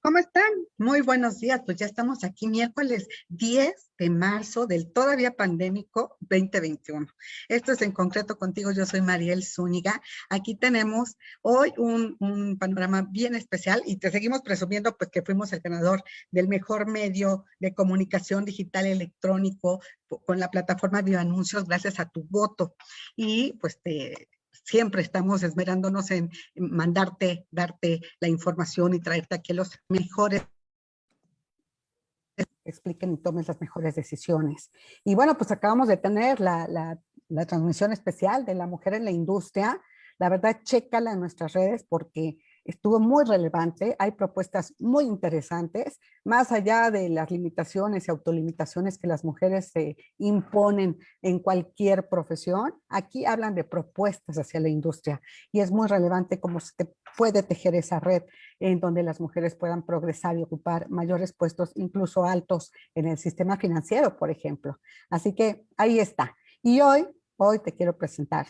¿Cómo están? Muy buenos días. Pues ya estamos aquí miércoles 10 de marzo del todavía pandémico 2021. Esto es En Concreto Contigo. Yo soy Mariel Zúñiga. Aquí tenemos hoy un panorama bien especial y te seguimos presumiendo pues que fuimos el ganador del mejor medio de comunicación digital electrónico con la plataforma Viva Anuncios gracias a tu voto. Y pues siempre estamos esmerándonos en darte la información y traerte aquí los mejores expliquen y tomes las mejores decisiones. Y bueno, pues acabamos de tener la transmisión especial de la mujer en la industria. La verdad, chécala en nuestras redes porque estuvo muy relevante. Hay propuestas muy interesantes, más allá de las limitaciones y autolimitaciones que las mujeres se imponen en cualquier profesión. Aquí hablan de propuestas hacia la industria y es muy relevante cómo se puede tejer esa red en donde las mujeres puedan progresar y ocupar mayores puestos, incluso altos en el sistema financiero, por ejemplo. Así que ahí está. Y hoy te quiero presentar.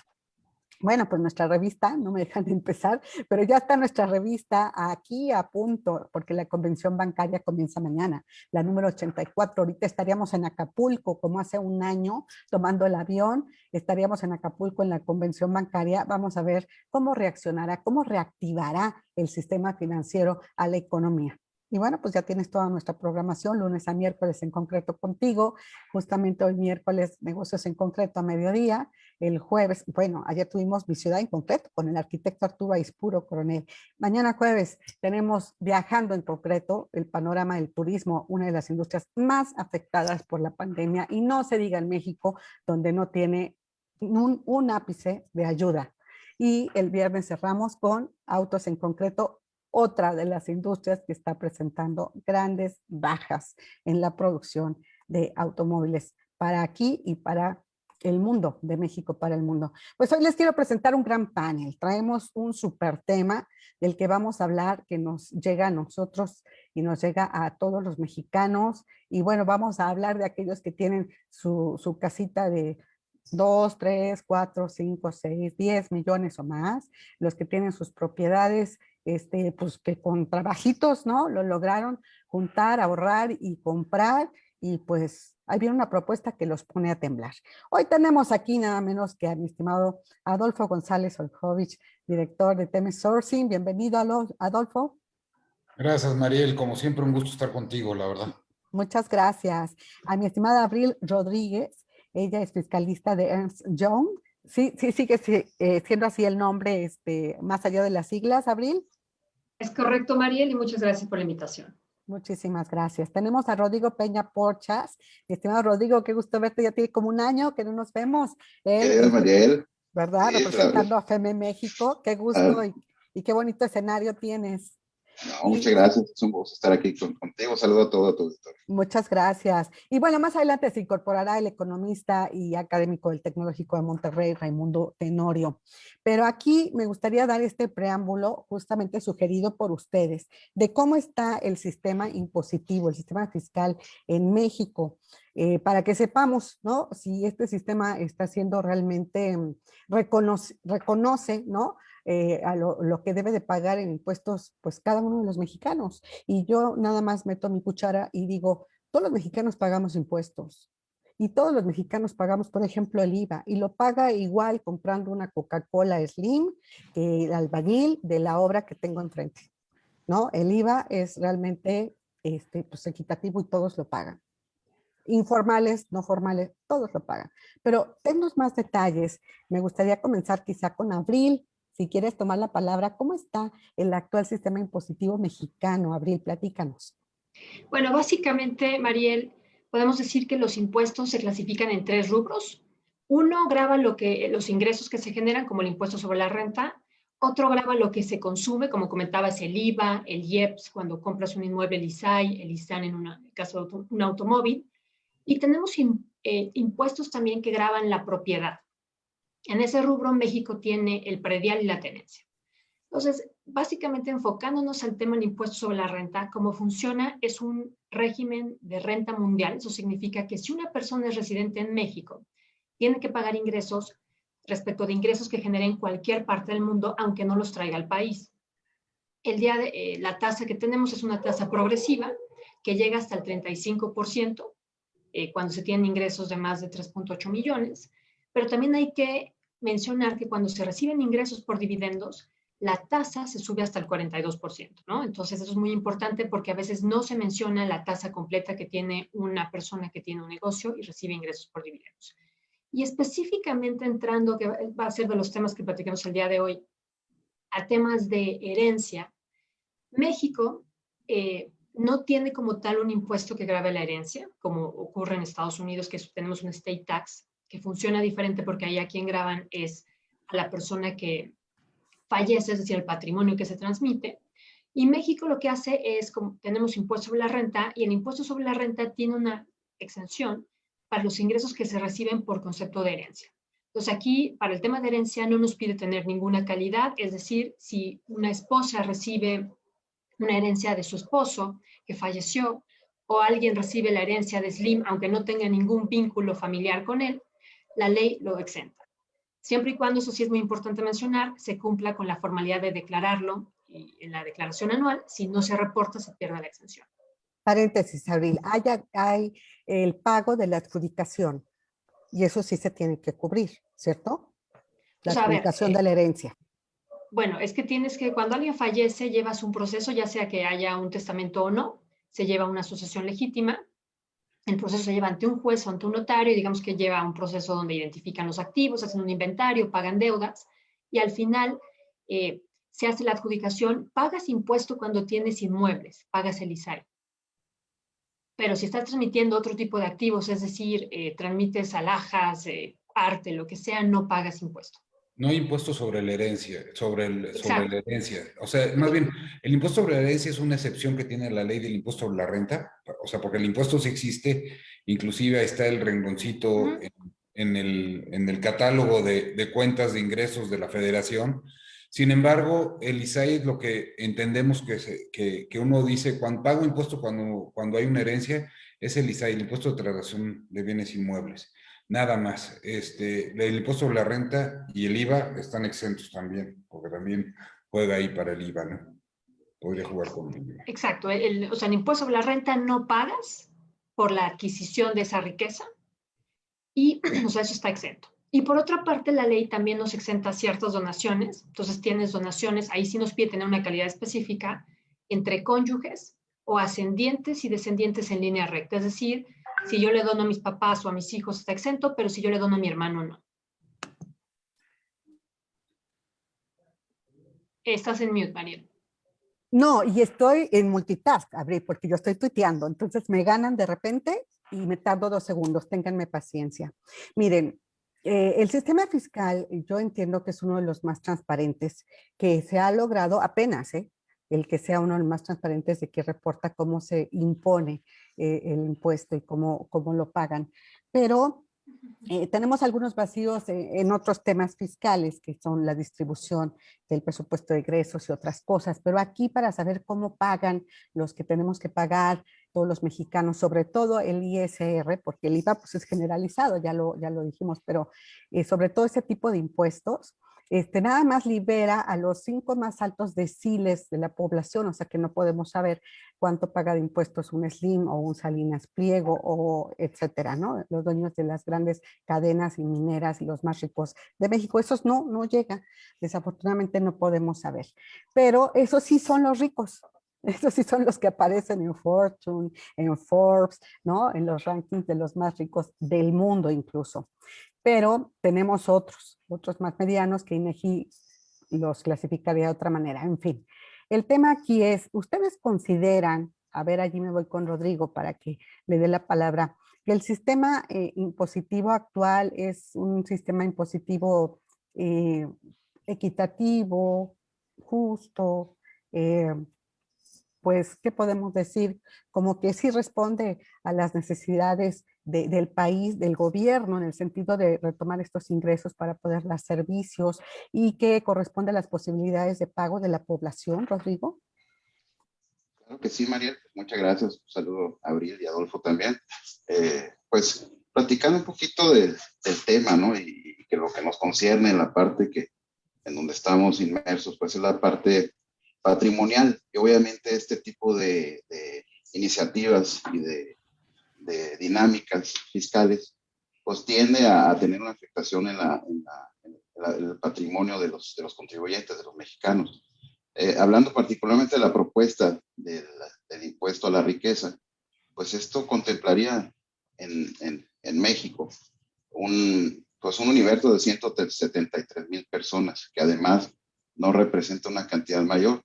Bueno, pues nuestra revista, no me dejan de empezar, pero ya está nuestra revista aquí a punto, porque la convención bancaria comienza mañana, la número 84. Ahorita estaríamos en Acapulco, como hace un año, tomando el avión, estaríamos en Acapulco en la convención bancaria. Vamos a ver cómo reaccionará, cómo reactivará el sistema financiero a la economía. Y bueno, pues ya tienes toda nuestra programación, lunes a miércoles en concreto contigo, justamente hoy miércoles negocios en concreto a mediodía, el jueves, bueno, ayer tuvimos Mi Ciudad en Concreto con el arquitecto Arturo Aispuro Coronel. Mañana jueves tenemos Viajando en Concreto, el panorama del turismo, una de las industrias más afectadas por la pandemia, y no se diga en México, donde no tiene un ápice de ayuda. Y el viernes cerramos con Autos en Concreto, otra de las industrias que está presentando grandes bajas en la producción de automóviles para aquí y para el mundo, de México para el mundo. Pues hoy les quiero presentar un gran panel. Traemos un súper tema del que vamos a hablar, que nos llega a nosotros y nos llega a todos los mexicanos. Y bueno, vamos a hablar de aquellos que tienen su casita de 2, 3, 4, 5, 6, 10 millones o más, los que tienen sus propiedades, pues que con trabajitos, ¿no? Lo lograron juntar, ahorrar y comprar, y pues ahí viene una propuesta que los pone a temblar. Hoy tenemos aquí nada menos que a mi estimado Adolfo González Oljovich, director de Temes Sourcing. Bienvenido, Adolfo. Gracias, Mariel. Como siempre, un gusto estar contigo, la verdad. Muchas gracias. A mi estimada Abril Rodríguez, ella es fiscalista de Ernst Young. Sí, sigue siendo así el nombre, más allá de las siglas, Abril. Es correcto, Mariel, y muchas gracias por la invitación. Muchísimas gracias. Tenemos a Rodrigo Peña Porchas. Estimado Rodrigo, qué gusto verte. Ya tiene como un año que no nos vemos. ¿Qué Mariel? ¿Verdad? Sí, representando a FEME México. Qué gusto y qué bonito escenario tienes. No, muchas gracias. Es un gusto estar aquí contigo. Saludo a todo tu auditorio. Muchas gracias. Y bueno, más adelante se incorporará el economista y académico del Tecnológico de Monterrey, Raimundo Tenorio. Pero aquí me gustaría dar este preámbulo justamente sugerido por ustedes de cómo está el sistema impositivo, el sistema fiscal en México, para que sepamos, ¿no? Si este sistema está siendo realmente reconoce, ¿no? A lo que debe de pagar en impuestos, pues cada uno de los mexicanos. Y yo nada más meto mi cuchara y digo, todos los mexicanos pagamos impuestos. Y todos los mexicanos pagamos, por ejemplo, el IVA. Y lo paga igual comprando una Coca-Cola Slim que el albañil de la obra que tengo enfrente, ¿no? El IVA es realmente pues, equitativo y todos lo pagan. Informales, no formales, todos lo pagan. Pero tenemos más detalles. Me gustaría comenzar quizá con Abril. Si quieres tomar la palabra, ¿cómo está el actual sistema impositivo mexicano? Abril, platícanos. Bueno, básicamente, Mariel, podemos decir que los impuestos se clasifican en 3 rubros. Uno grava los ingresos que se generan, como el impuesto sobre la renta. Otro grava lo que se consume, como comentabas, el IVA, el IEPS, cuando compras un inmueble, el ISAI, el ISAN en el caso de un automóvil. Y tenemos impuestos también que gravan la propiedad. En ese rubro, México tiene el predial y la tenencia. Entonces, básicamente enfocándonos al tema del impuesto sobre la renta, cómo funciona es un régimen de renta mundial. Eso significa que si una persona es residente en México, tiene que pagar ingresos respecto de ingresos que genere en cualquier parte del mundo, aunque no los traiga al país. la tasa que tenemos es una tasa progresiva que llega hasta el 35% cuando se tienen ingresos de más de 3.8 millones, pero también hay que mencionar que cuando se reciben ingresos por dividendos, la tasa se sube hasta el 42%, ¿no? Entonces eso es muy importante porque a veces no se menciona la tasa completa que tiene una persona que tiene un negocio y recibe ingresos por dividendos. Y específicamente entrando, que va a ser de los temas que platicamos el día de hoy, a temas de herencia, México no tiene como tal un impuesto que grave la herencia, como ocurre en Estados Unidos, que tenemos un state tax, que funciona diferente porque ahí a quien graban es a la persona que fallece, es decir, el patrimonio que se transmite. Y México lo que hace es, como tenemos impuesto sobre la renta, y el impuesto sobre la renta tiene una exención para los ingresos que se reciben por concepto de herencia. Entonces aquí, para el tema de herencia, no nos pide tener ninguna calidad, es decir, si una esposa recibe una herencia de su esposo que falleció, o alguien recibe la herencia de Slim, aunque no tenga ningún vínculo familiar con él, la ley lo exenta. Siempre y cuando, eso sí es muy importante mencionar, se cumpla con la formalidad de declararlo y en la declaración anual. Si no se reporta, se pierde la exención. Paréntesis, Abril, hay el pago de la adjudicación y eso sí se tiene que cubrir, ¿cierto? La Entonces, a ver, adjudicación de la herencia. bueno, es que tienes que, cuando alguien fallece, llevas un proceso, ya sea que haya un testamento o no, se lleva una sucesión legítima. El proceso se lleva ante un juez o ante un notario, y digamos que lleva un proceso donde identifican los activos, hacen un inventario, pagan deudas, y al final se hace la adjudicación. Pagas impuesto cuando tienes inmuebles, pagas el ISAI. Pero si estás transmitiendo otro tipo de activos, es decir, transmites alhajas, arte, lo que sea, no pagas impuesto. No hay impuesto sobre la herencia, sobre Exacto. la herencia. O sea, más bien, el impuesto sobre la herencia es una excepción que tiene la ley del impuesto sobre la renta. O sea, porque el impuesto sí existe, inclusive ahí está el rengloncito en el catálogo de cuentas de ingresos de la Federación. Sin embargo, el ISAI es lo que entendemos que uno dice, cuando pago impuesto cuando hay una herencia, es el ISAI, el impuesto de traslación de bienes inmuebles. Nada más. El impuesto sobre la renta y el IVA están exentos también, porque también juega ahí para el IVA, ¿no? Podría jugar con el IVA. Exacto. O sea, el impuesto sobre la renta no pagas por la adquisición de esa riqueza y, o sea, eso está exento. Y por otra parte, la ley también nos exenta ciertas donaciones. Entonces, tienes donaciones, ahí sí nos pide tener una calidad específica entre cónyuges o ascendientes y descendientes en línea recta. Es decir, si yo le dono a mis papás o a mis hijos está exento, pero si yo le dono a mi hermano, no. Estás en mute, Mariel. No, y estoy en multitask, Abril, porque yo estoy tuiteando, entonces me ganan de repente y me tardo 2 segundos, ténganme paciencia. Miren, el sistema fiscal, yo entiendo que es uno de los más transparentes que se ha logrado apenas, el que sea uno de los más transparentes de que reporta cómo se impone el impuesto y cómo lo pagan. Pero tenemos algunos vacíos en otros temas fiscales, que son la distribución del presupuesto de egresos y otras cosas, pero aquí para saber cómo pagan los que tenemos que pagar, todos los mexicanos, sobre todo el ISR, porque el IVA pues, es generalizado, ya lo dijimos, pero sobre todo ese tipo de impuestos, nada más libera a los 5 más altos deciles de la población, o sea que no podemos saber cuánto paga de impuestos un Slim o un Salinas Pliego o etcétera, ¿no? Los dueños de las grandes cadenas y mineras y los más ricos de México, esos no llega, desafortunadamente no podemos saber, pero esos sí son los ricos. Esos sí son los que aparecen en Fortune, en Forbes, ¿no? En los rankings de los más ricos del mundo incluso. Pero tenemos otros más medianos que INEGI los clasificaría de otra manera. En fin, el tema aquí es, ¿ustedes consideran, a ver, allí me voy con Rodrigo para que le dé la palabra, que el sistema impositivo actual es un sistema impositivo equitativo, justo, pues, ¿qué podemos decir? Como que sí responde a las necesidades del país, del gobierno, en el sentido de retomar estos ingresos para poder dar servicios y que corresponde a las posibilidades de pago de la población, Rodrigo. Claro que sí, Mariel. Muchas gracias. Un saludo a Abril y a Adolfo también. Pues platicando un poquito del tema, ¿no? Y que lo que nos concierne en la parte en donde estamos inmersos, pues es la parte patrimonial. Y obviamente este tipo de iniciativas y de dinámicas fiscales, pues tiende a tener una afectación en el patrimonio de los contribuyentes, de los mexicanos. Hablando particularmente de la propuesta del impuesto a la riqueza, pues esto contemplaría en México pues un universo de 173,000 personas, que además no representa una cantidad mayor.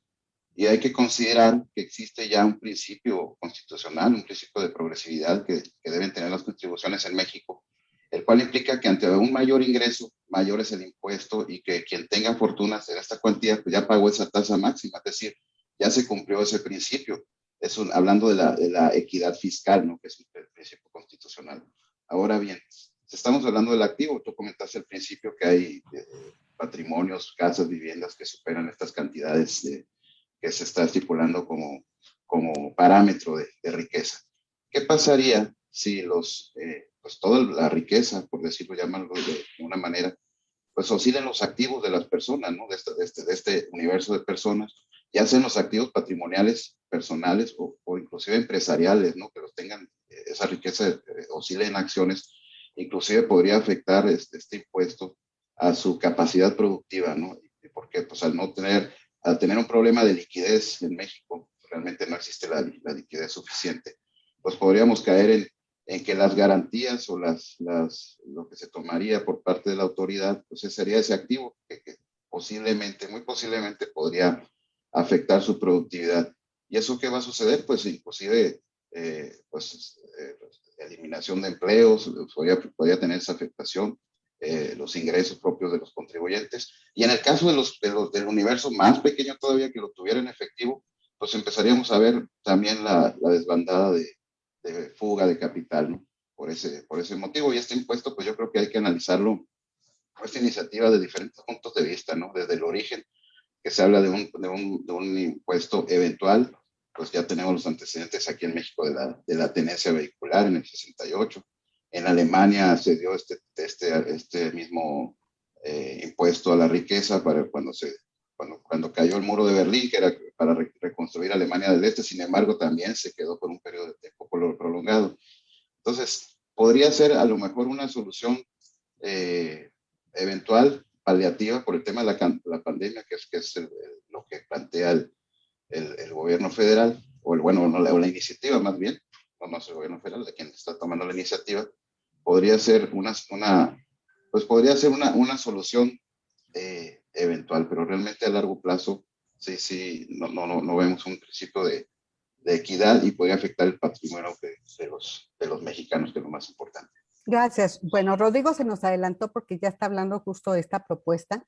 Y hay que considerar que existe ya un principio constitucional, un principio de progresividad que deben tener las contribuciones en México, el cual implica que ante un mayor ingreso, mayor es el impuesto y que quien tenga fortunas en esta cuantía, pues ya pagó esa tasa máxima, es decir, ya se cumplió ese principio. Hablando de la equidad fiscal, ¿no? Que es un principio constitucional. Ahora bien, si estamos hablando del activo, tú comentaste al principio que hay patrimonios, casas, viviendas que superan estas cantidades que se está estipulando como parámetro de riqueza. ¿Qué pasaría si pues toda la riqueza, por decirlo, llamarlo de una manera, pues oscilen los activos de las personas, ¿no? De este universo de personas, ya sean los activos patrimoniales, personales o inclusive empresariales, ¿no? Que los tengan, esa riqueza oscile en acciones, inclusive podría afectar este impuesto a su capacidad productiva, ¿no? ¿Por qué? Pues al tener un problema de liquidez en México, realmente no existe la liquidez suficiente, pues podríamos caer en que las garantías o lo que se tomaría por parte de la autoridad, pues sería ese activo que posiblemente, muy posiblemente podría afectar su productividad. ¿Y eso qué va a suceder? Pues inclusive, eliminación de empleos, podría tener esa afectación, los ingresos propios de los contribuyentes. Y en el caso del universo más pequeño todavía que lo tuviera en efectivo, pues empezaríamos a ver también la desbandada de fuga de capital, ¿no? Por ese motivo. Y este impuesto, pues yo creo que hay que analizarlo, esta iniciativa de diferentes puntos de vista, ¿no? Desde el origen, que se habla de un impuesto eventual, pues ya tenemos los antecedentes aquí en México de la tenencia vehicular en el 68. En Alemania se dio este mismo impuesto a la riqueza para cuando cayó el muro de Berlín, que era para reconstruir Alemania del Este. Sin embargo, también se quedó por un periodo de tiempo prolongado. Entonces, podría ser a lo mejor una solución eventual, paliativa, por el tema de la pandemia, que es lo que plantea el gobierno federal, la iniciativa más bien, no es el gobierno federal de quien está tomando la iniciativa. Podría ser una solución eventual, pero realmente a largo plazo no vemos un principio de equidad y podría afectar el patrimonio de los mexicanos, que es lo más importante. Gracias. Bueno, Rodrigo se nos adelantó porque ya está hablando justo de esta propuesta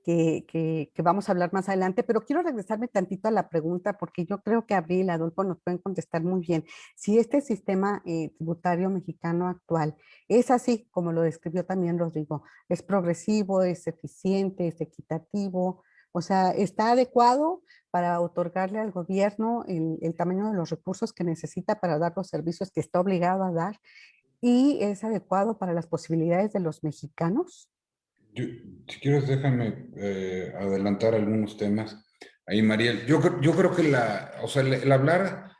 que vamos a hablar más adelante, pero quiero regresarme tantito a la pregunta porque yo creo que Abril y Adolfo nos pueden contestar muy bien. Si este sistema tributario mexicano actual es así, como lo describió también Rodrigo, es progresivo, es eficiente, es equitativo, o sea, está adecuado para otorgarle al gobierno el tamaño de los recursos que necesita para dar los servicios que está obligado a dar, y es adecuado para las posibilidades de los mexicanos. Si quieres, déjame adelantar algunos temas. Ahí, Mariel, yo creo que el hablar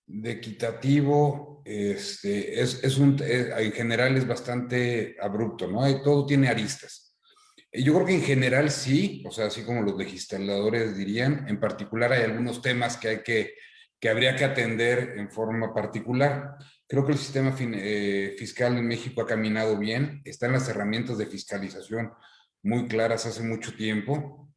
de equitativo en general es bastante abrupto, ¿no? Todo tiene aristas. Yo creo que en general sí, o sea, así como los legisladores dirían, en particular hay algunos temas que habría que atender en forma particular. Creo que el sistema fiscal en México ha caminado bien, están las herramientas de fiscalización muy claras hace mucho tiempo,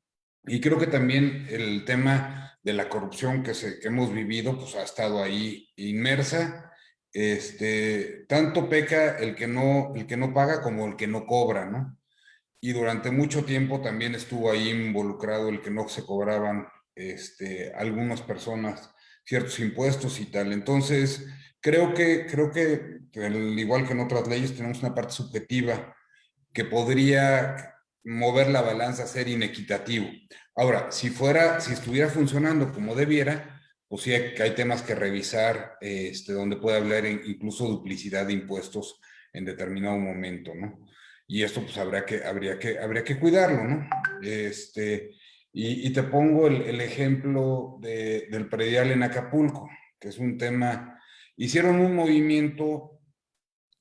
y creo que también el tema de la corrupción que hemos vivido, pues ha estado ahí inmersa. Tanto peca el que no paga como el que no cobra, ¿no? Y durante mucho tiempo también estuvo ahí involucrado el que no se cobraban algunas personas ciertos impuestos y tal. Entonces, creo que al igual que en otras leyes tenemos una parte subjetiva que podría mover la balanza a ser inequitativo. Ahora, si estuviera funcionando como debiera, pues sí hay temas que revisar, donde puede haber incluso duplicidad de impuestos en determinado momento, ¿no? Y esto pues habría que cuidarlo, ¿no? Y te pongo el ejemplo del predial en Acapulco, que es un tema, hicieron un movimiento,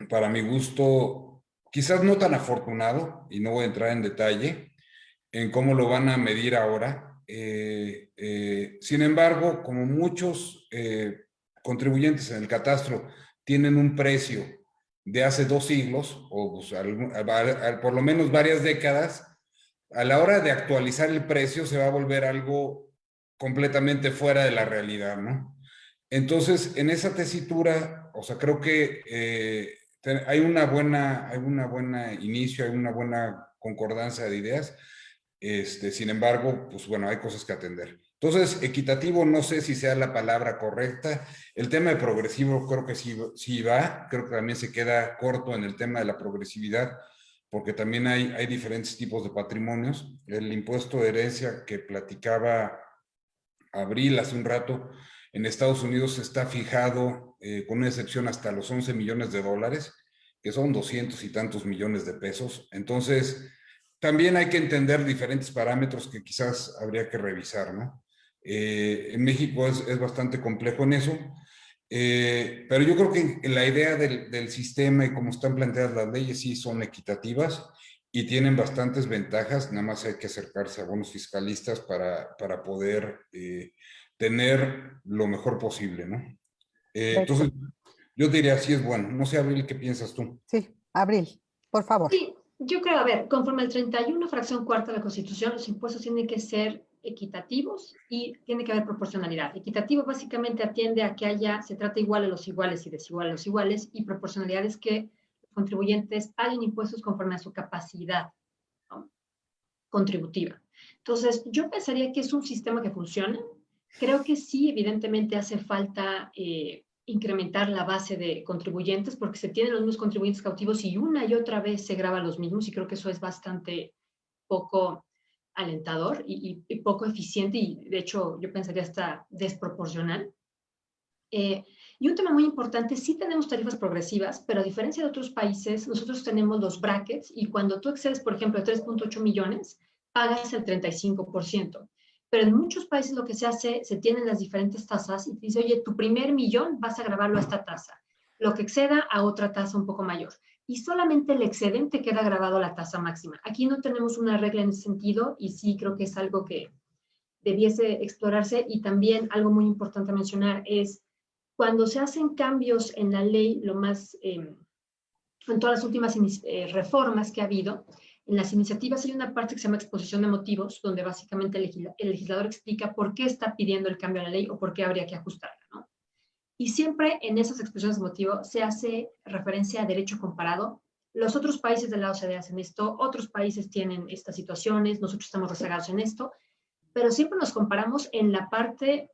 para mi gusto, quizás no tan afortunado, y no voy a entrar en detalle, en cómo lo van a medir ahora. Sin embargo, como muchos contribuyentes en el catastro tienen un precio de hace 2 siglos, o pues, por lo menos varias décadas, a la hora de actualizar el precio se va a volver algo completamente fuera de la realidad, ¿no? Entonces, en esa tesitura, o sea, creo que hay una buena inicio, hay una buena concordancia de ideas. Sin embargo, pues bueno, hay cosas que atender. Entonces, equitativo no sé si sea la palabra correcta. El tema de progresivo creo que sí va. Creo que también se queda corto en el tema de la progresividad, porque también hay diferentes tipos de patrimonios. El impuesto de herencia que platicaba Abril hace un rato, en Estados Unidos está fijado con una excepción hasta los 11 millones de dólares, que son 200 y tantos millones de pesos. Entonces, también hay que entender diferentes parámetros que quizás habría que revisar, ¿no? En México es bastante complejo en eso, pero yo creo que la idea del sistema y cómo están planteadas las leyes sí son equitativas y tienen bastantes ventajas, nada más hay que acercarse a buenos fiscalistas para poder tener lo mejor posible, ¿no? Perfecto. Entonces, yo diría, sí es bueno. No sé, Abril, ¿qué piensas tú? Sí, Abril, por favor. Sí, yo creo, a ver, conforme al 31, fracción cuarta de la Constitución, los impuestos tienen que ser equitativos y tiene que haber proporcionalidad. Equitativo básicamente atiende a que se trata igual a los iguales y desigual a los iguales, y proporcionalidad es que los contribuyentes paguen impuestos conforme a su capacidad, ¿no?, contributiva. Entonces, yo pensaría que es un sistema que funciona. Creo que sí, evidentemente hace falta incrementar la base de contribuyentes, porque se tienen los mismos contribuyentes cautivos y una y otra vez se graban los mismos, y creo que eso es bastante poco alentador y poco eficiente, y de hecho yo pensaría hasta desproporcional. Y un tema muy importante, sí tenemos tarifas progresivas, pero a diferencia de otros países, nosotros tenemos los brackets, y cuando tú excedes, por ejemplo, 3.8 millones, pagas el 35%. Pero en muchos países lo que se hace, se tienen las diferentes tasas y te dice, oye, tu primer millón vas a grabarlo a esta tasa, lo que exceda a otra tasa un poco mayor. Y solamente el excedente queda grabado a la tasa máxima. Aquí no tenemos una regla en ese sentido, y sí creo que es algo que debiese explorarse. Y también algo muy importante a mencionar es, cuando se hacen cambios en la ley, en todas las últimas reformas que ha habido, en las iniciativas hay una parte que se llama exposición de motivos, donde básicamente el legislador explica por qué está pidiendo el cambio a la ley o por qué habría que ajustarla, ¿no? Y siempre en esas exposiciones de motivo se hace referencia a derecho comparado. Los otros países de la OCDE hacen esto, otros países tienen estas situaciones, nosotros estamos rezagados en esto, pero siempre nos comparamos en la parte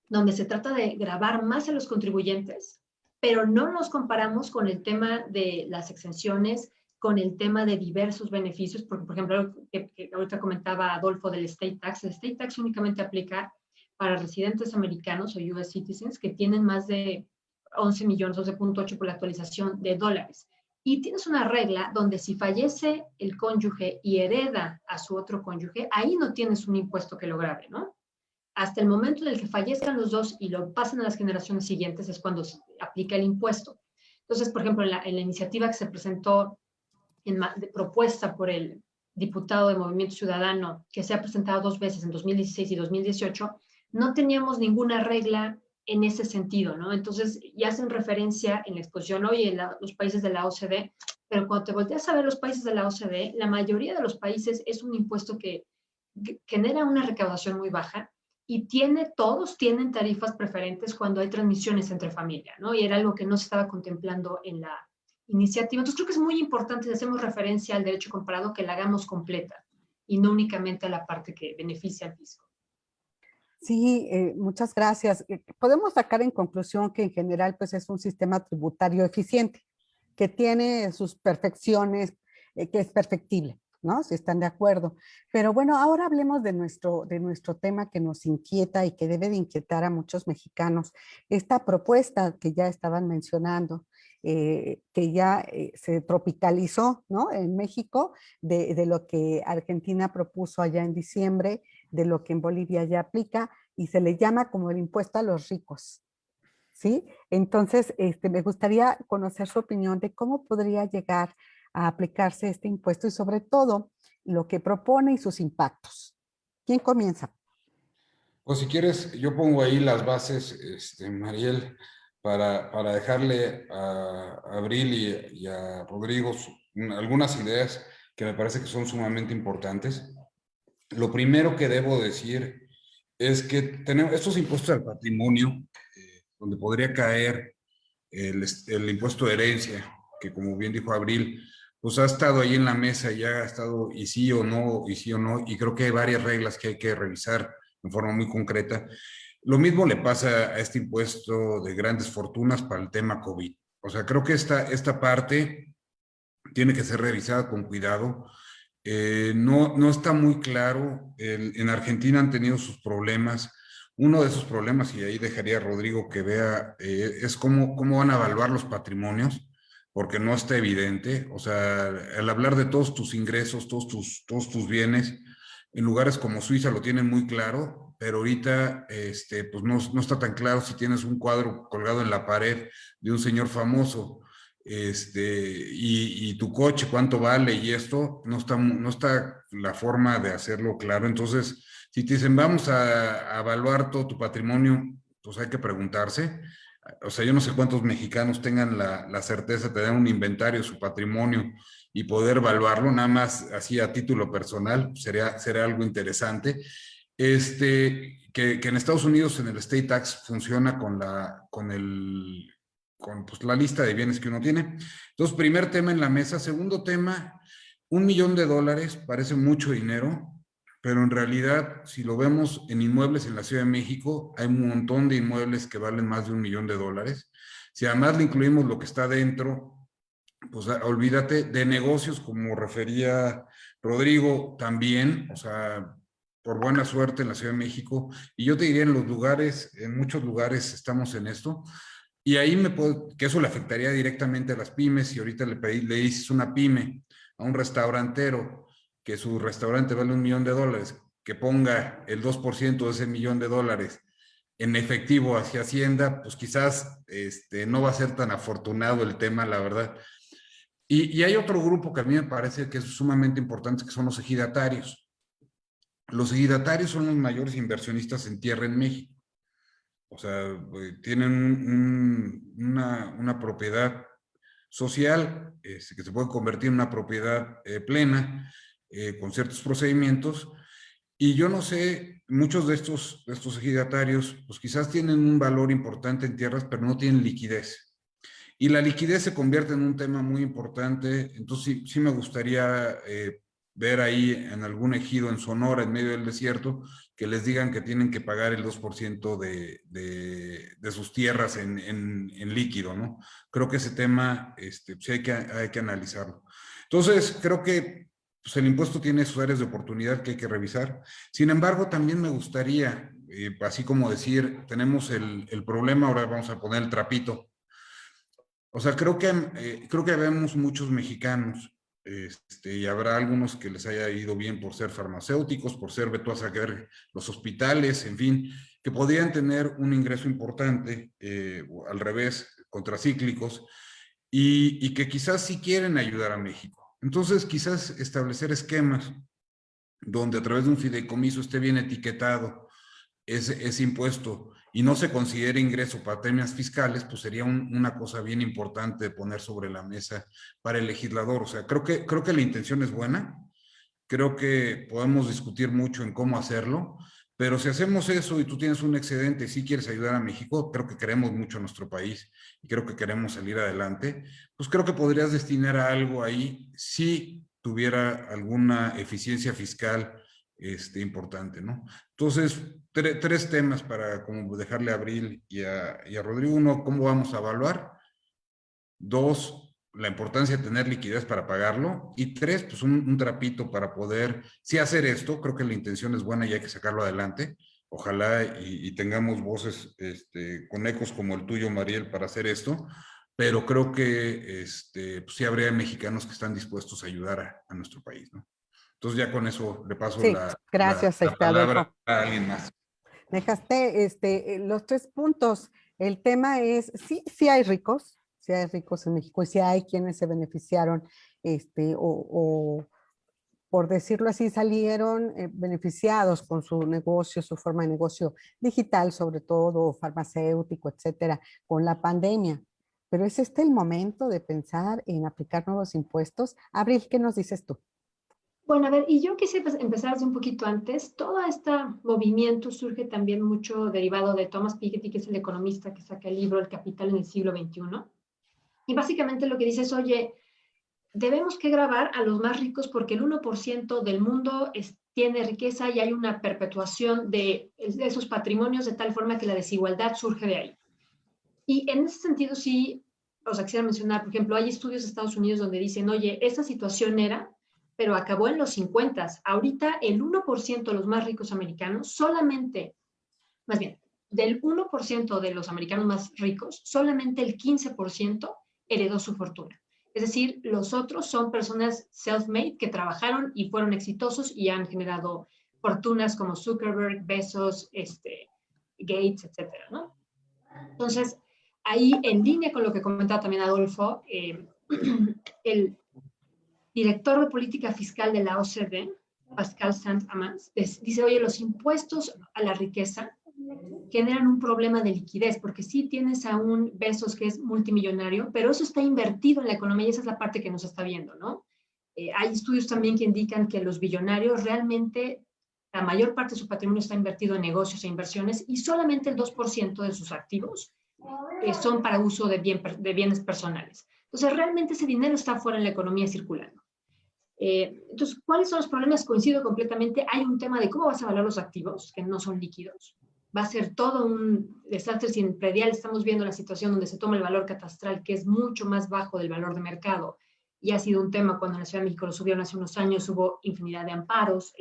donde se trata de gravar más a los contribuyentes, pero no nos comparamos con el tema de las exenciones, con el tema de diversos beneficios, porque, por ejemplo, que ahorita comentaba Adolfo del State Tax, el State Tax únicamente aplica para residentes americanos o US citizens que tienen más de 11 millones, 12.8 por la actualización de dólares. Y tienes una regla donde si fallece el cónyuge y hereda a su otro cónyuge, ahí no tienes un impuesto que lo grave, ¿no? Hasta el momento en el que fallezcan los dos y lo pasen a las generaciones siguientes es cuando se aplica el impuesto. Entonces, por ejemplo, en la iniciativa que se presentó propuesta por el diputado de Movimiento Ciudadano, que se ha presentado 2 veces, en 2016 y 2018, no teníamos ninguna regla en ese sentido, ¿no? Entonces, ya hacen referencia en la exposición hoy en los países de la OCDE, pero cuando te volteas a ver los países de la OCDE, la mayoría de los países es un impuesto que genera una recaudación muy baja, y todos tienen tarifas preferentes cuando hay transmisiones entre familia, ¿no? Y era algo que no se estaba contemplando en la iniciativa. Entonces creo que es muy importante, si hacemos referencia al derecho comparado, que la hagamos completa y no únicamente a la parte que beneficia al fisco. Sí, muchas gracias. Podemos sacar en conclusión que en general pues es un sistema tributario eficiente, que tiene sus perfecciones, que es perfectible, ¿no? Si están de acuerdo. Pero bueno, ahora hablemos de nuestro tema que nos inquieta y que debe de inquietar a muchos mexicanos. Esta propuesta que ya estaban mencionando, que ya se tropicalizó, ¿no?, en México, de lo que Argentina propuso allá en diciembre, de lo que en Bolivia ya aplica y se le llama como el impuesto a los ricos, ¿sí? Entonces, me gustaría conocer su opinión de cómo podría llegar a aplicarse este impuesto y sobre todo lo que propone y sus impactos. ¿Quién comienza? Pues si quieres, yo pongo ahí las bases, Mariel, para dejarle a Abril y a Rodrigo algunas ideas que me parece que son sumamente importantes. Lo primero que debo decir es que tenemos estos impuestos al patrimonio, donde podría caer el impuesto de herencia, que como bien dijo Abril, pues ha estado ahí en la mesa y ha estado y sí o no, y sí o no, y creo que hay varias reglas que hay que revisar de forma muy concreta. Lo mismo le pasa a este impuesto de grandes fortunas para el tema COVID. O sea, creo que esta parte tiene que ser revisada con cuidado. No está muy claro. En Argentina han tenido sus problemas. Uno de esos problemas, y ahí dejaría a Rodrigo que vea, es cómo van a evaluar los patrimonios, porque no está evidente. O sea, al hablar de todos tus ingresos, todos tus bienes, en lugares como Suiza lo tienen muy claro, pero ahorita pues no está tan claro si tienes un cuadro colgado en la pared de un señor famoso y tu coche cuánto vale y esto, no está la forma de hacerlo claro. Entonces, si te dicen vamos a evaluar todo tu patrimonio, pues hay que preguntarse. O sea, yo no sé cuántos mexicanos tengan la certeza de tener un inventario de su patrimonio y poder evaluarlo, nada más así a título personal, sería algo interesante. Que en Estados Unidos en el State Tax funciona con pues, la lista de bienes que uno tiene. Entonces, primer tema en la mesa. Segundo tema, $1,000,000 parece mucho dinero, pero en realidad, si lo vemos en inmuebles en la Ciudad de México, hay un montón de inmuebles que valen más de $1,000,000. Si además le incluimos lo que está dentro, pues olvídate de negocios, como refería Rodrigo, también, o sea, por buena suerte en la Ciudad de México, y yo te diría en muchos lugares estamos en esto, y ahí que eso le afectaría directamente a las pymes. Si ahorita le dices una pyme a un restaurantero que su restaurante vale $1,000,000, que ponga el 2% de ese $1,000,000 en efectivo hacia Hacienda, pues quizás no va a ser tan afortunado el tema, la verdad. Y hay otro grupo que a mí me parece que es sumamente importante, que son los ejidatarios. Los ejidatarios son los mayores inversionistas en tierra en México. O sea, tienen una propiedad social que se puede convertir en una propiedad plena con ciertos procedimientos. Y yo no sé, muchos de estos ejidatarios, pues quizás tienen un valor importante en tierras, pero no tienen liquidez. Y la liquidez se convierte en un tema muy importante. Entonces sí me gustaría ver ahí en algún ejido en Sonora, en medio del desierto, que les digan que tienen que pagar el 2% de sus tierras en líquido, ¿no? Creo que ese tema sí hay que analizarlo. Entonces, creo que pues, el impuesto tiene sus áreas de oportunidad que hay que revisar. Sin embargo, también me gustaría, así como decir, tenemos el problema, ahora vamos a poner el trapito. O sea, creo que vemos muchos mexicanos, y habrá algunos que les haya ido bien por ser farmacéuticos, por ser, veto a saber, los hospitales, en fin, que podrían tener un ingreso importante, al revés, contracíclicos, y que quizás sí quieren ayudar a México. Entonces, quizás establecer esquemas donde a través de un fideicomiso esté bien etiquetado ese impuesto y no se considere ingreso para temas fiscales, pues sería una cosa bien importante de poner sobre la mesa para el legislador. O sea, creo que la intención es buena, creo que podemos discutir mucho en cómo hacerlo, pero si hacemos eso y tú tienes un excedente y sí quieres ayudar a México, creo que queremos mucho a nuestro país y creo que queremos salir adelante, pues creo que podrías destinar a algo ahí si tuviera alguna eficiencia fiscal importante, ¿no? Entonces, tres temas para como dejarle a Abril y a Rodrigo. Uno, ¿cómo vamos a evaluar? Dos, la importancia de tener liquidez para pagarlo. Y tres, pues un trapito para poder, sí, hacer esto. Creo que la intención es buena y hay que sacarlo adelante. Ojalá y tengamos voces con ecos como el tuyo, Mariel, para hacer esto. Pero creo que pues sí habría mexicanos que están dispuestos a ayudar a nuestro país, ¿no? Entonces ya con eso le paso Sí, gracias, la palabra Adolfo. a alguien más. Dejaste los 3 puntos. El tema es, sí hay ricos en México, y sí hay quienes se beneficiaron, o por decirlo así, salieron beneficiados con su negocio, su forma de negocio digital, sobre todo farmacéutico, etcétera, con la pandemia. Pero ¿es este el momento de pensar en aplicar nuevos impuestos? Abril, ¿qué nos dices tú? Bueno, a ver, y yo quisiera empezar desde un poquito antes. Todo este movimiento surge también mucho derivado de Thomas Piketty, que es el economista que saca el libro El Capital en el siglo XXI. Y básicamente lo que dice es, oye, debemos que grabar a los más ricos porque el 1% del mundo tiene riqueza y hay una perpetuación de esos patrimonios de tal forma que la desigualdad surge de ahí. Y en ese sentido sí, o sea, quisiera mencionar, por ejemplo, hay estudios de Estados Unidos donde dicen, oye, esta situación era, pero acabó en los 50. Ahorita el 1% de los más ricos americanos, solamente, más bien, del 1% de los americanos más ricos, solamente el 15% heredó su fortuna. Es decir, los otros son personas self-made que trabajaron y fueron exitosos y han generado fortunas como Zuckerberg, Bezos, Gates, etcétera, ¿no? Entonces, ahí en línea con lo que comentaba también Adolfo, el director de política fiscal de la OCDE, Pascal Saint-Amans, dice, oye, los impuestos a la riqueza generan un problema de liquidez, porque sí tienes a un Bezos que es multimillonario, pero eso está invertido en la economía y esa es la parte que nos está viendo, ¿no? Hay estudios también que indican que los billonarios realmente, la mayor parte de su patrimonio está invertido en negocios e inversiones y solamente el 2% de sus activos son para uso de bienes personales. Entonces, realmente ese dinero está fuera en la economía circulando. Entonces, ¿cuáles son los problemas? Coincido completamente. Hay un tema de cómo vas a evaluar los activos, que no son líquidos. Va a ser todo un desastre sin predial. Estamos viendo la situación donde se toma el valor catastral, que es mucho más bajo del valor de mercado. Y ha sido un tema cuando en la Ciudad de México lo subieron hace unos años, hubo infinidad de amparos.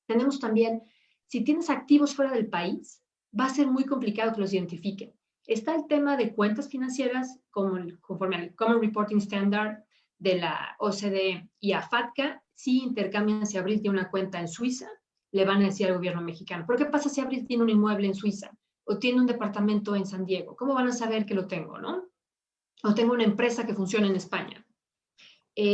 Tenemos también, si tienes activos fuera del país, va a ser muy complicado que los identifiquen. Está el tema de cuentas financieras, conforme al Common Reporting Standard de la OCDE y a FATCA, si intercambian, si Abril tiene una cuenta en Suiza, le van a decir al gobierno mexicano. ¿Pero qué pasa si Abril tiene un inmueble en Suiza o tiene un departamento en San Diego? ¿Cómo van a saber que lo tengo, no? O tengo una empresa que funciona en España.